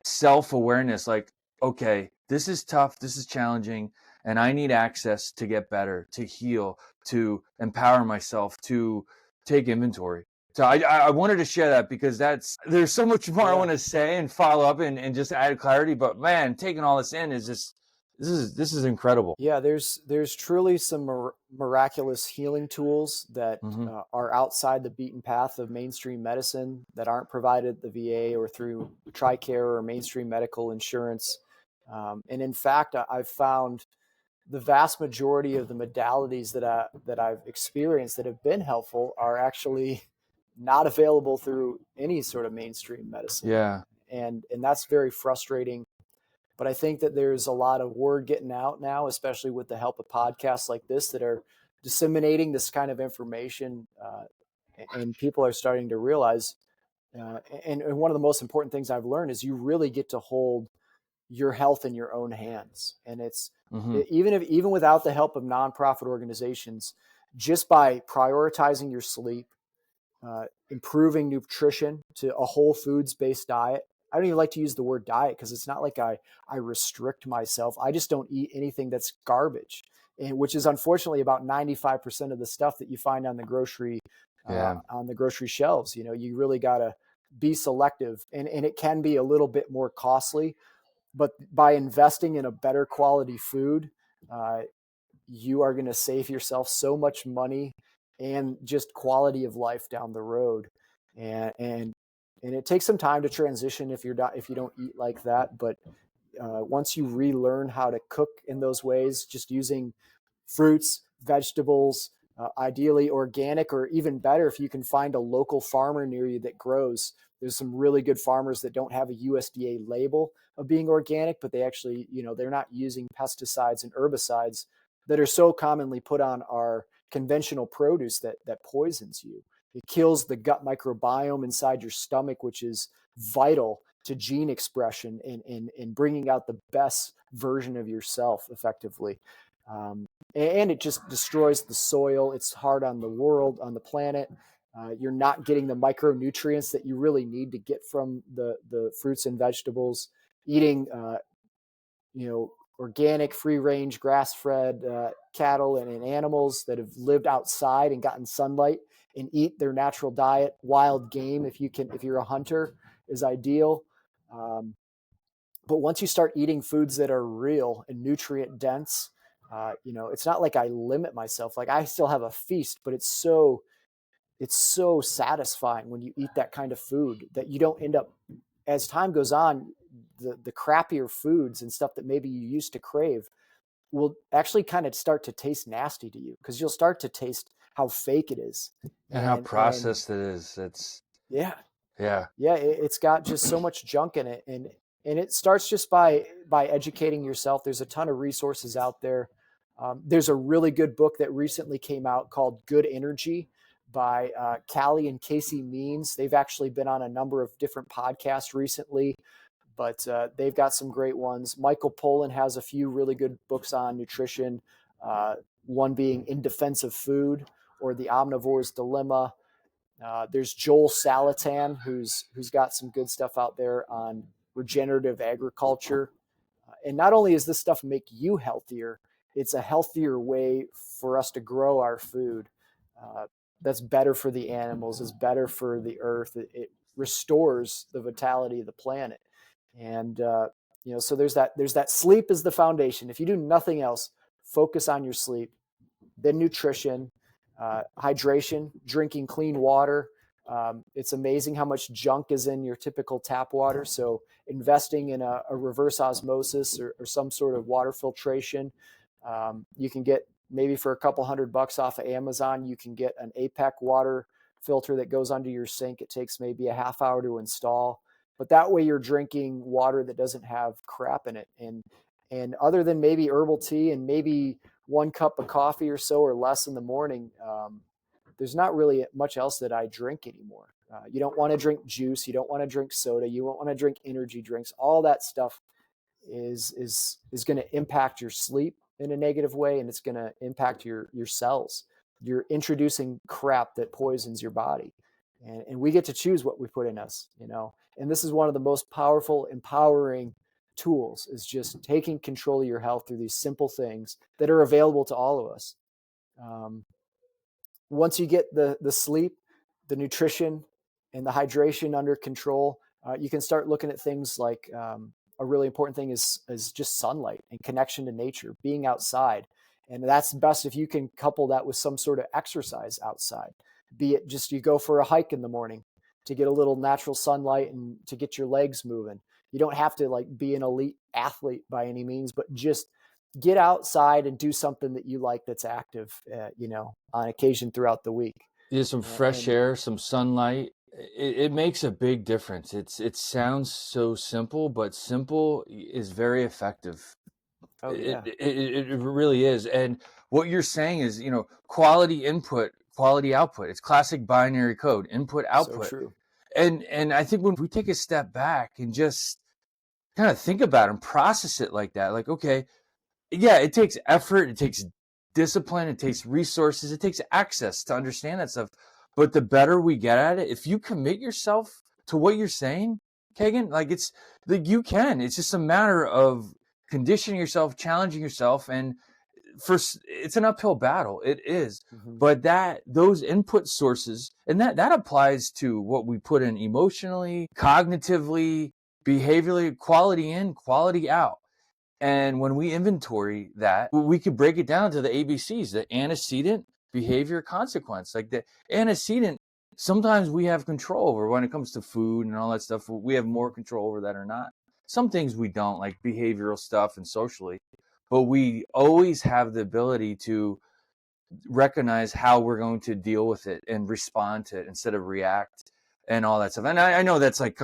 self-awareness, like, okay, this is tough, this is challenging, and I need access to get better, to heal, to empower myself, to take inventory. So I wanted to share that because there's so much more I want to say and follow up and just add clarity. But man, taking all this in is just this is incredible. Yeah, there's truly some miraculous healing tools that are outside the beaten path of mainstream medicine that aren't provided at the VA or through TRICARE or mainstream medical insurance. And in fact, I've found the vast majority of the modalities that I've experienced that have been helpful are actually not available through any sort of mainstream medicine. Yeah. And that's very frustrating. But I think that there's a lot of word getting out now, especially with the help of podcasts like this that are disseminating this kind of information. And people are starting to realize, and one of the most important things I've learned is you really get to hold your health in your own hands. And it's even without the help of nonprofit organizations, just by prioritizing your sleep, improving nutrition to a whole foods based diet. I don't even like to use the word diet because it's not like I restrict myself. I just don't eat anything that's garbage, and which is unfortunately about 95% of the stuff that you find on the grocery shelves. You know, you really got to be selective, and it can be a little bit more costly, but by investing in a better quality food, you are going to save yourself so much money and just quality of life down the road. And it takes some time to transition if you don't eat like that. But once you relearn how to cook in those ways, just using fruits, vegetables, ideally organic, or even better, if you can find a local farmer near you that grows. There's some really good farmers that don't have a USDA label of being organic, but they actually, they're not using pesticides and herbicides that are so commonly put on our conventional produce that poisons you. It kills the gut microbiome inside your stomach, which is vital to gene expression and bringing out the best version of yourself effectively. And it just destroys the soil. It's hard on the world, on the planet. You're not getting the micronutrients that you really need to get from the fruits and vegetables. Eating, organic, free-range, grass-fed cattle and animals that have lived outside and gotten sunlight and eat their natural diet. Wild game, if you're a hunter, is ideal. But once you start eating foods that are real and nutrient dense, it's not like I limit myself. Like I still have a feast, but it's so satisfying when you eat that kind of food that you don't end up, as time goes on, the crappier foods and stuff that maybe you used to crave will actually kind of start to taste nasty to you because you'll start to taste how fake it is and how processed it is. It's got just so much junk in it, and it starts just by educating yourself. There's a ton of resources out there. There's a really good book that recently came out called Good Energy by Callie and Casey Means. They've actually been on a number of different podcasts recently, but they've got some great ones. Michael Pollan has a few really good books on nutrition, one being In Defense of Food or The Omnivore's Dilemma. There's Joel Salatin, who's got some good stuff out there on regenerative agriculture. And not only does this stuff make you healthier, it's a healthier way for us to grow our food. That's better for the animals. It's better for the earth. It restores the vitality of the planet. And so there's that sleep is the foundation. If you do nothing else, focus on your sleep, then nutrition, hydration, drinking clean water. It's amazing how much junk is in your typical tap water. So investing in a reverse osmosis or some sort of water filtration. You can get, maybe for a couple $100 off of Amazon, you can get an APEC water filter that goes under your sink. It takes maybe a half hour to install, but that way you're drinking water that doesn't have crap in it. And other than maybe herbal tea and maybe 1 cup of coffee or so or less in the morning, there's not really much else that I drink anymore. You don't want to drink juice. You don't want to drink soda. You don't want to drink energy drinks. All that stuff is going to impact your sleep in a negative way, and it's going to impact your cells. You're introducing crap that poisons your body, and we get to choose what we put in us, And this is one of the most powerful, empowering tools, is just taking control of your health through these simple things that are available to all of us. Once you get the sleep, the nutrition and the hydration under control, you can start looking at things like a really important thing is just sunlight and connection to nature, being outside. And that's best if you can couple that with some sort of exercise outside, be it just you go for a hike in the morning to get a little natural sunlight and to get your legs moving. You don't have to like be an elite athlete by any means, but just get outside and do something that you like that's active, on occasion throughout the week. Yeah, some fresh And air, some sunlight. It makes a big difference. It sounds so simple, but simple is very effective. oh yeah, It really is. And what you're saying is, quality input, quality output. It's classic binary code, input, so output. true. And I think when we take a step back and just kind of think about it and process it like that, like, okay, yeah, it takes effort, it takes discipline, it takes resources, it takes access to understand that stuff. But the better we get at it, if you commit yourself to what you're saying, Kegan, like you can. It's just a matter of conditioning yourself, challenging yourself, and it's an uphill battle. It is. Mm-hmm. But those input sources, and that applies to what we put in emotionally, cognitively, behaviorally, quality in, quality out. And when we inventory that, we could break it down to the ABCs, the antecedent, behavior, consequence. Like the antecedent, sometimes we have control over when it comes to food and all that stuff. We have more control over that or not. Some things we don't, like behavioral stuff and socially. But we always have the ability to recognize how we're going to deal with it and respond to it instead of react and all that stuff. And I know that's like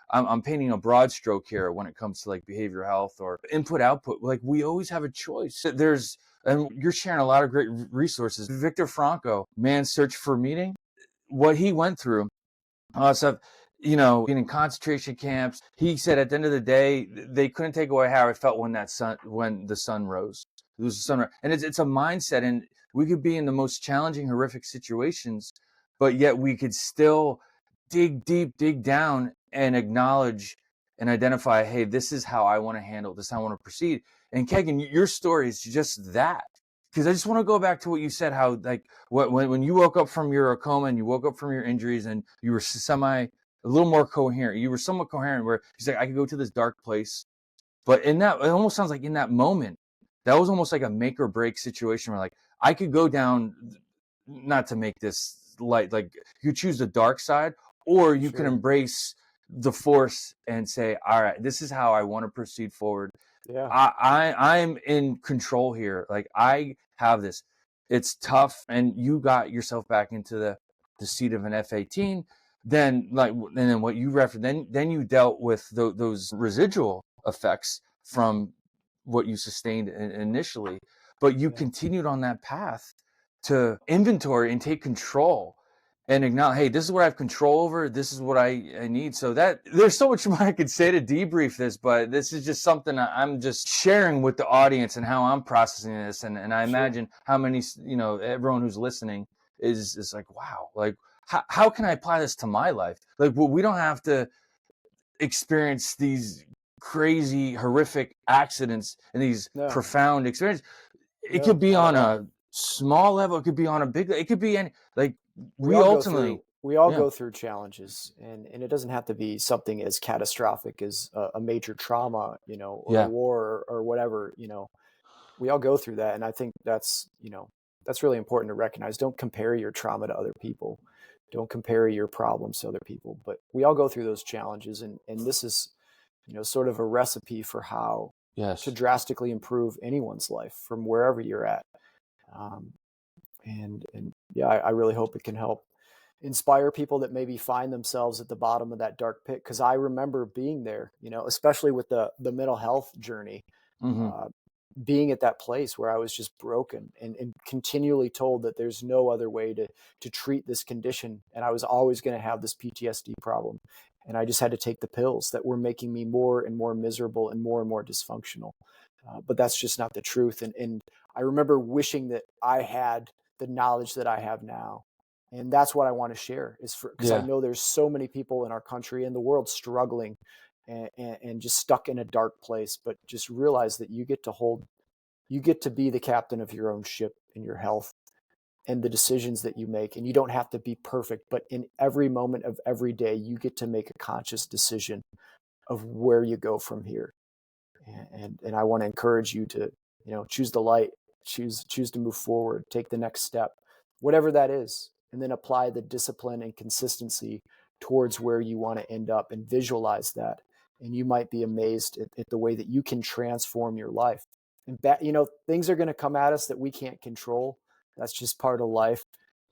I'm painting a broad stroke here when it comes to like behavioral health or input output. Like we always have a choice. And you're sharing a lot of great resources. Viktor Frankl, Man's Search for Meaning, what he went through, all that stuff, being in concentration camps. He said at the end of the day, they couldn't take away how it felt when the sun rose. It was the sunrise. And it's a mindset. And we could be in the most challenging, horrific situations, but yet we could still dig deep, dig down and acknowledge and identify, hey, this is how I want to handle this, how I want to proceed. And Kegan, your story is just that. Because I just want to go back to what you said, how like when you woke up from your coma and you woke up from your injuries and you were a little more coherent. You were somewhat coherent where he's like, I could go to this dark place. But it almost sounds like in that moment, that was almost like a make or break situation where like I could go down, not to make this light, like you choose the dark side, or you can embrace the force and say, all right, this is how I want to proceed forward. Yeah. I'm in control here. Like I have this. It's tough, and you got yourself back into the seat of an F-18. Then what you referenced, then you dealt with those residual effects from what you sustained initially, but you continued on that path to inventory and take control and acknowledge, hey, this is what I have control over. This is what I need. So that there's so much more I could say to debrief this, but this is just something I'm just sharing with the audience and how I'm processing this. And I imagine how many, everyone who's listening is like, wow, like how can I apply this to my life? Like, well, we don't have to experience these crazy, horrific accidents and these profound experiences. It could be on a small level. It could be on a big. It could be any. Like we all go through challenges, and it doesn't have to be something as catastrophic as a major trauma, or a war or whatever. We all go through that, and I think that's really important to recognize. Don't compare your trauma to other people. Don't compare your problems to other people. But we all go through those challenges, and this is sort of a recipe for how to drastically improve anyone's life from wherever you're at. And yeah, I really hope it can help inspire people that maybe find themselves at the bottom of that dark pit. Cause I remember being there, especially with the mental health journey, being at that place where I was just broken and continually told that there's no other way to treat this condition. And I was always going to have this PTSD problem. And I just had to take the pills that were making me more and more miserable and more dysfunctional. But that's just not the truth. And I remember wishing that I had the knowledge that I have now. And that's what I want to share because I know there's so many people in our country and the world struggling and just stuck in a dark place, but just realize that you get to be the captain of your own ship in your health. and the decisions that you make. And you don't have to be perfect, but in every moment of every day, you get to make a conscious decision of where you go from here. And I want to encourage you to, choose the light, choose to move forward, take the next step, whatever that is, and then apply the discipline and consistency towards where you want to end up and visualize that. And you might be amazed at the way that you can transform your life. And things are going to come at us that we can't control. That's just part of life.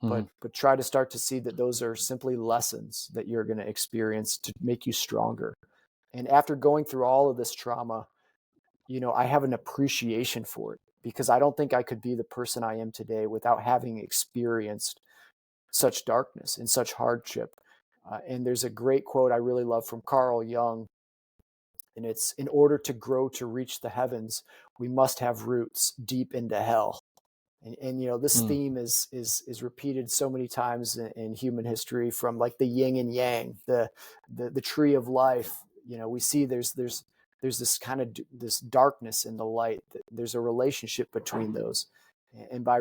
Mhm. But try to start to see that those are simply lessons that you're going to experience to make you stronger. And after going through all of this trauma, I have an appreciation for it, because I don't think I could be the person I am today without having experienced such darkness and such hardship. And there's a great quote I really love from Carl Jung, and it's, "In order to grow to reach the heavens, we must have roots deep into hell." And this Mm. theme is repeated so many times in human history, from like the yin and yang, the tree of life. We see there's this kind of this darkness and the light. There's a relationship between those, and by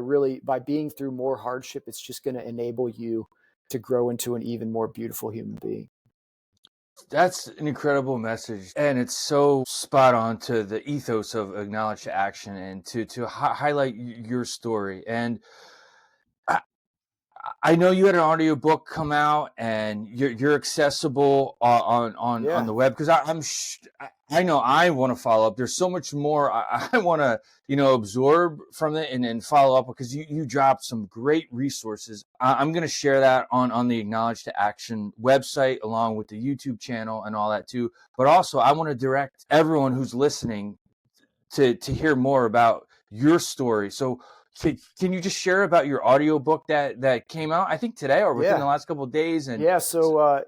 being through more hardship, it's just going to enable you to grow into an even more beautiful human being. That's an incredible message, and it's so spot on to the ethos of acknowledge to action, and to highlight your story. And I, I know you had an audio book come out, and you're accessible on Yeah, the web, because I know I want to follow up. There's so much more I want to absorb from it, and follow up, because you dropped some great resources. I'm going to share that on the Acknowledge to Action website, along with the YouTube channel and all that too. But also, I want to direct everyone who's listening to hear more about your story. So can you just share about your audiobook that came out, I think today or within the yeah, last couple of days? And yeah. So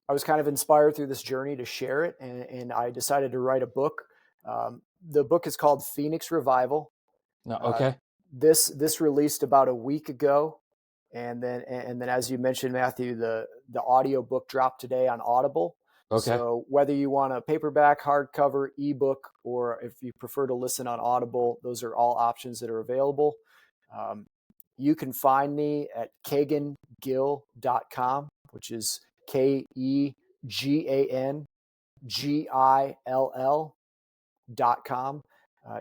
I was kind of inspired through this journey to share it, and I decided to write a book. The book is called Phoenix Revival. no, Uh, okay. this released about a week ago, and then as you mentioned, Matthew, the audio book dropped today on Audible. Okay. So whether you want a paperback, hardcover, ebook, or if you prefer to listen on Audible, those are all options that are available. Um, you can find me at kegangill.com, which is KEGANGILL.com.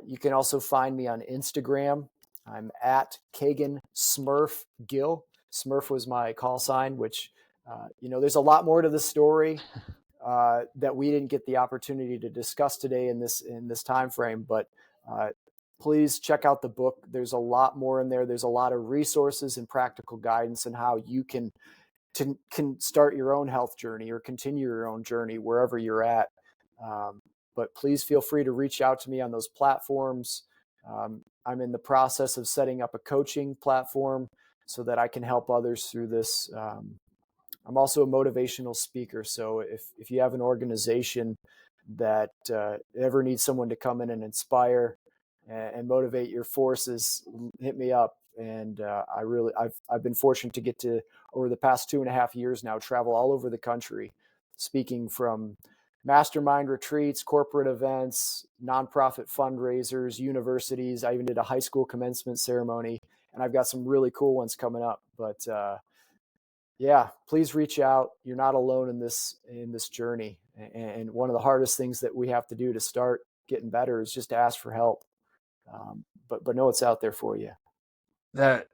You can also find me on Instagram. I'm at Kegan Smurf Gill. Smurf was my call sign, which, there's a lot more to the story that we didn't get the opportunity to discuss today in this time frame. But please check out the book. There's a lot more in there. There's a lot of resources and practical guidance on how you can start your own health journey or continue your own journey wherever you're at. But please feel free to reach out to me on those platforms. I'm in the process of setting up a coaching platform so that I can help others through this. I'm also a motivational speaker. So if you have an organization that ever needs someone to come in and inspire and motivate your forces, hit me up. And I've been fortunate to get to, over the past 2.5 years now, travel all over the country, speaking from mastermind retreats, corporate events, nonprofit fundraisers, universities. I even did a high school commencement ceremony, and I've got some really cool ones coming up. But yeah, please reach out. You're not alone in this journey. And one of the hardest things that we have to do to start getting better is just to ask for help. But know it's out there for you. That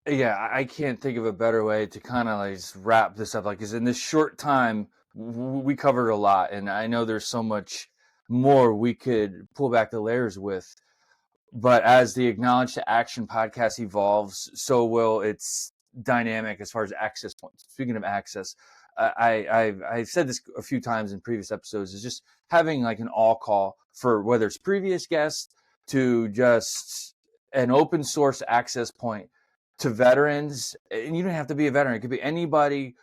Yeah, I can't think of a better way to kind of like just wrap this up. Like, is in this short time we covered a lot, and I know there's so much more we could pull back the layers with. But as the Acknowledge to Action podcast evolves, so will its dynamic as far as access points. Speaking of access, I've said this a few times in previous episodes, is just having like an all call for whether it's previous guests to just an open source access point to veterans. And you don't have to be a veteran. It could be anybody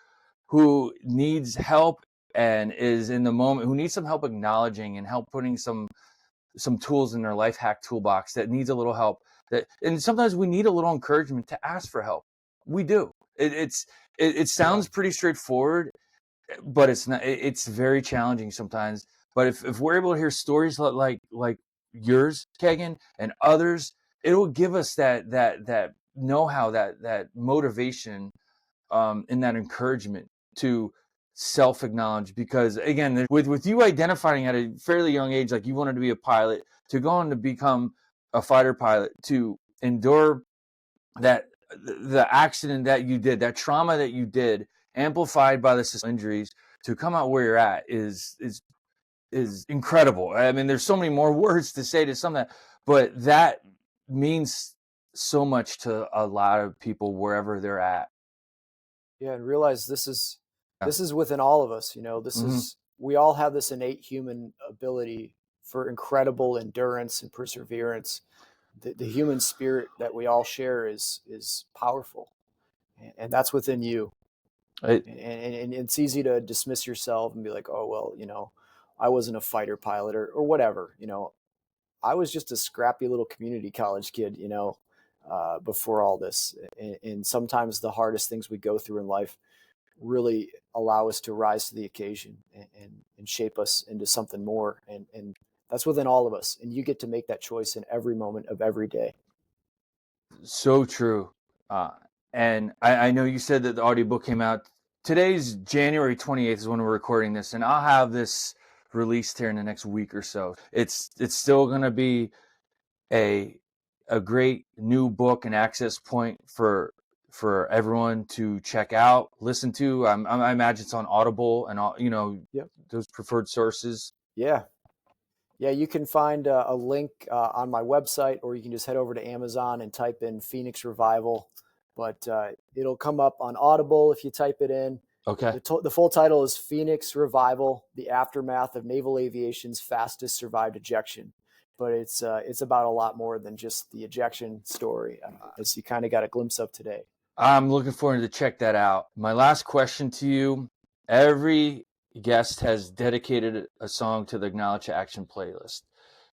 who needs help and is in the moment, who needs some help acknowledging and help putting some tools in their life hack toolbox, that needs a little help. And sometimes we need a little encouragement to ask for help. We do. It Yeah. sounds pretty straightforward, but it's not. It's very challenging sometimes. But if we're able to hear stories like yours, Kegan, and others, it will give us that know-how, that motivation, and that encouragement to self-acknowledge, because again, with you identifying at a fairly young age, like you wanted to be a pilot, to go on to become a fighter pilot, to endure that, the accident that you did, that trauma that you did, amplified by the injuries, to come out where you're at is incredible. I mean, there's so many more words to say to some of that, but that means so much to a lot of people wherever they're at. Yeah, and realize this is within all of us. This is, we all have this innate human ability for incredible endurance and perseverance. The human spirit that we all share is powerful, and that's within you. And it's easy to dismiss yourself and be like, oh well, I wasn't a fighter pilot or whatever. I was just a scrappy little community college kid. Before all this, and sometimes the hardest things we go through in life really allow us to rise to the occasion and shape us into something more. And that's within all of us. And you get to make that choice in every moment of every day. So true. And I know you said that the audiobook came out. Today's January 28th is when we're recording this, and I'll have this released here in the next week or so. It's still going to be a great new book and access point for everyone to check out, listen to. I imagine it's on Audible and all, Yep. those preferred sources. Yeah. You can find a link on my website, or you can just head over to Amazon and type in Phoenix Revival. But it'll come up on Audible if you type it in. Okay. The full title is Phoenix Revival: The Aftermath of Naval Aviation's Fastest Survived Ejection. But it's about a lot more than just the ejection story, as you kind of got a glimpse of today. I'm looking forward to check that out. My last question to you: every guest has dedicated a song to the Acknowledge Action playlist.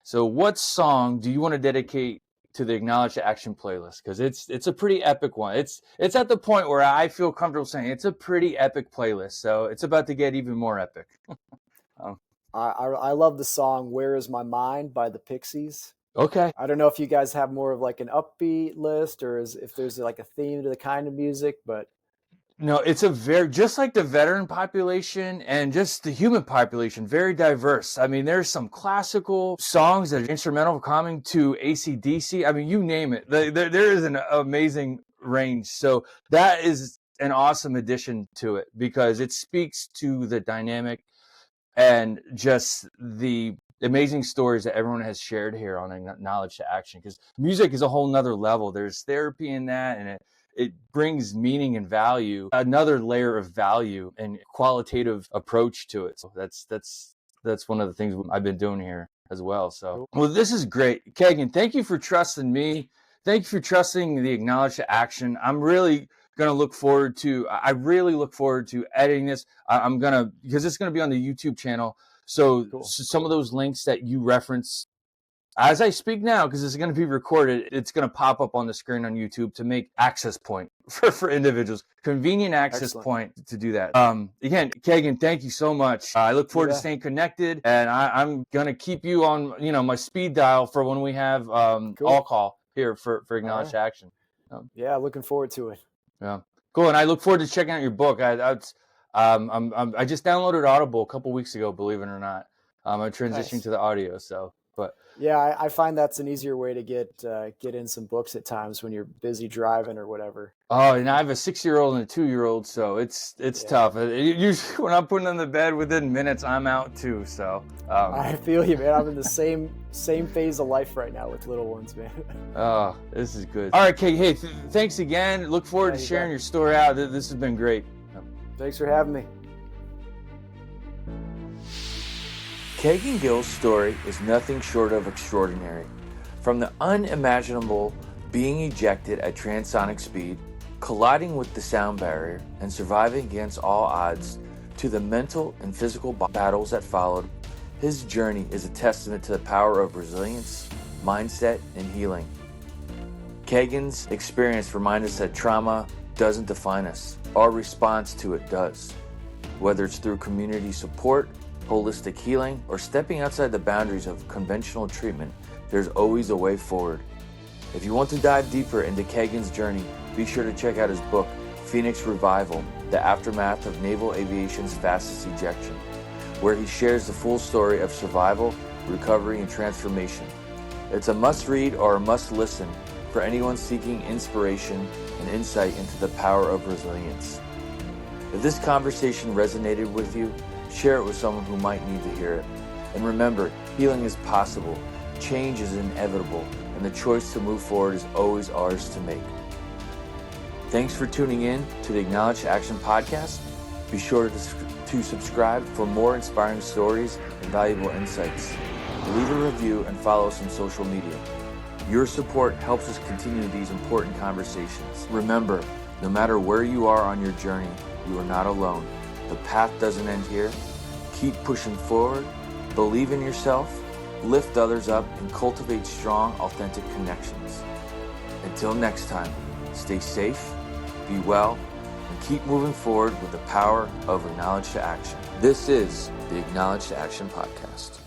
So what song do you want to dedicate to the Acknowledge Action playlist? Because it's a pretty epic one. It's at the point where I feel comfortable saying it's a pretty epic playlist. So it's about to get even more epic. I love the song "Where Is My Mind" by the Pixies. Okay. I don't know if you guys have more of like an upbeat list, or if there's like a theme to the kind of music, but no, it's just like the veteran population and just the human population, very diverse. I mean, there's some classical songs that are instrumental coming to AC/DC. I mean, you name it. There is an amazing range. So that is an awesome addition to it, because it speaks to the dynamic and just the amazing stories that everyone has shared here on Acknowledge to Action. Because music is a whole nother level. There's therapy in that, and it brings meaning and value, another layer of value and qualitative approach to it. So that's one of the things I've been doing here as well. So, well, this is great. Kegan, thank you for trusting me. Thank you for trusting the Acknowledge to Action. I'm really going to look forward to editing this. Because it's going to be on the YouTube channel. So, cool. So some of those links that you reference as I speak now, because it's going to be recorded, it's going to pop up on the screen on YouTube to make access point for individuals, convenient access point to do that. Again, Kegan, thank you so much. I look forward to staying connected, and I'm going to keep you on, my speed dial for when we have all call here for Acknowledge Action. Yeah, looking forward to it. Yeah, cool. And I look forward to checking out your book. I just downloaded Audible a couple weeks ago, believe it or not. I'm transitioning to the audio, so. But yeah, I find that's an easier way to get in some books at times when you're busy driving or whatever. Oh, and I have a 6-year-old and a 2-year-old, so it's tough. Usually when I'm putting them to bed, within minutes, I'm out too. So I feel you, man. I'm in the same phase of life right now with little ones, man. Oh, this is good. All right, Kate. Hey, thanks again. Look forward to sharing your story out. This has been great. Thanks for having me. Kegan Gill's story is nothing short of extraordinary. From the unimaginable being ejected at transonic speed, colliding with the sound barrier, and surviving against all odds, to the mental and physical battles that followed, his journey is a testament to the power of resilience, mindset, and healing. Kegan's experience reminds us that trauma doesn't define us. Our response to it does. Whether it's through community support, holistic healing, or stepping outside the boundaries of conventional treatment, there's always a way forward. If you want to dive deeper into Kegan's journey, be sure to check out his book, Phoenix Revival, The Aftermath of Naval Aviation's Fastest Ejection, where he shares the full story of survival, recovery, and transformation. It's a must-read or a must-listen for anyone seeking inspiration and insight into the power of resilience. If this conversation resonated with you, share it with someone who might need to hear it. And remember, healing is possible, change is inevitable, and the choice to move forward is always ours to make. Thanks for tuning in to the Acknowledge to Action podcast. Be sure to subscribe for more inspiring stories and valuable insights. Leave a review and follow us on social media. Your support helps us continue these important conversations. Remember, no matter where you are on your journey, you are not alone. The path doesn't end here. Keep pushing forward, believe in yourself, lift others up, and cultivate strong, authentic connections. Until next time, stay safe, be well, and keep moving forward with the power of Acknowledge to Action. This is the Acknowledge to Action podcast.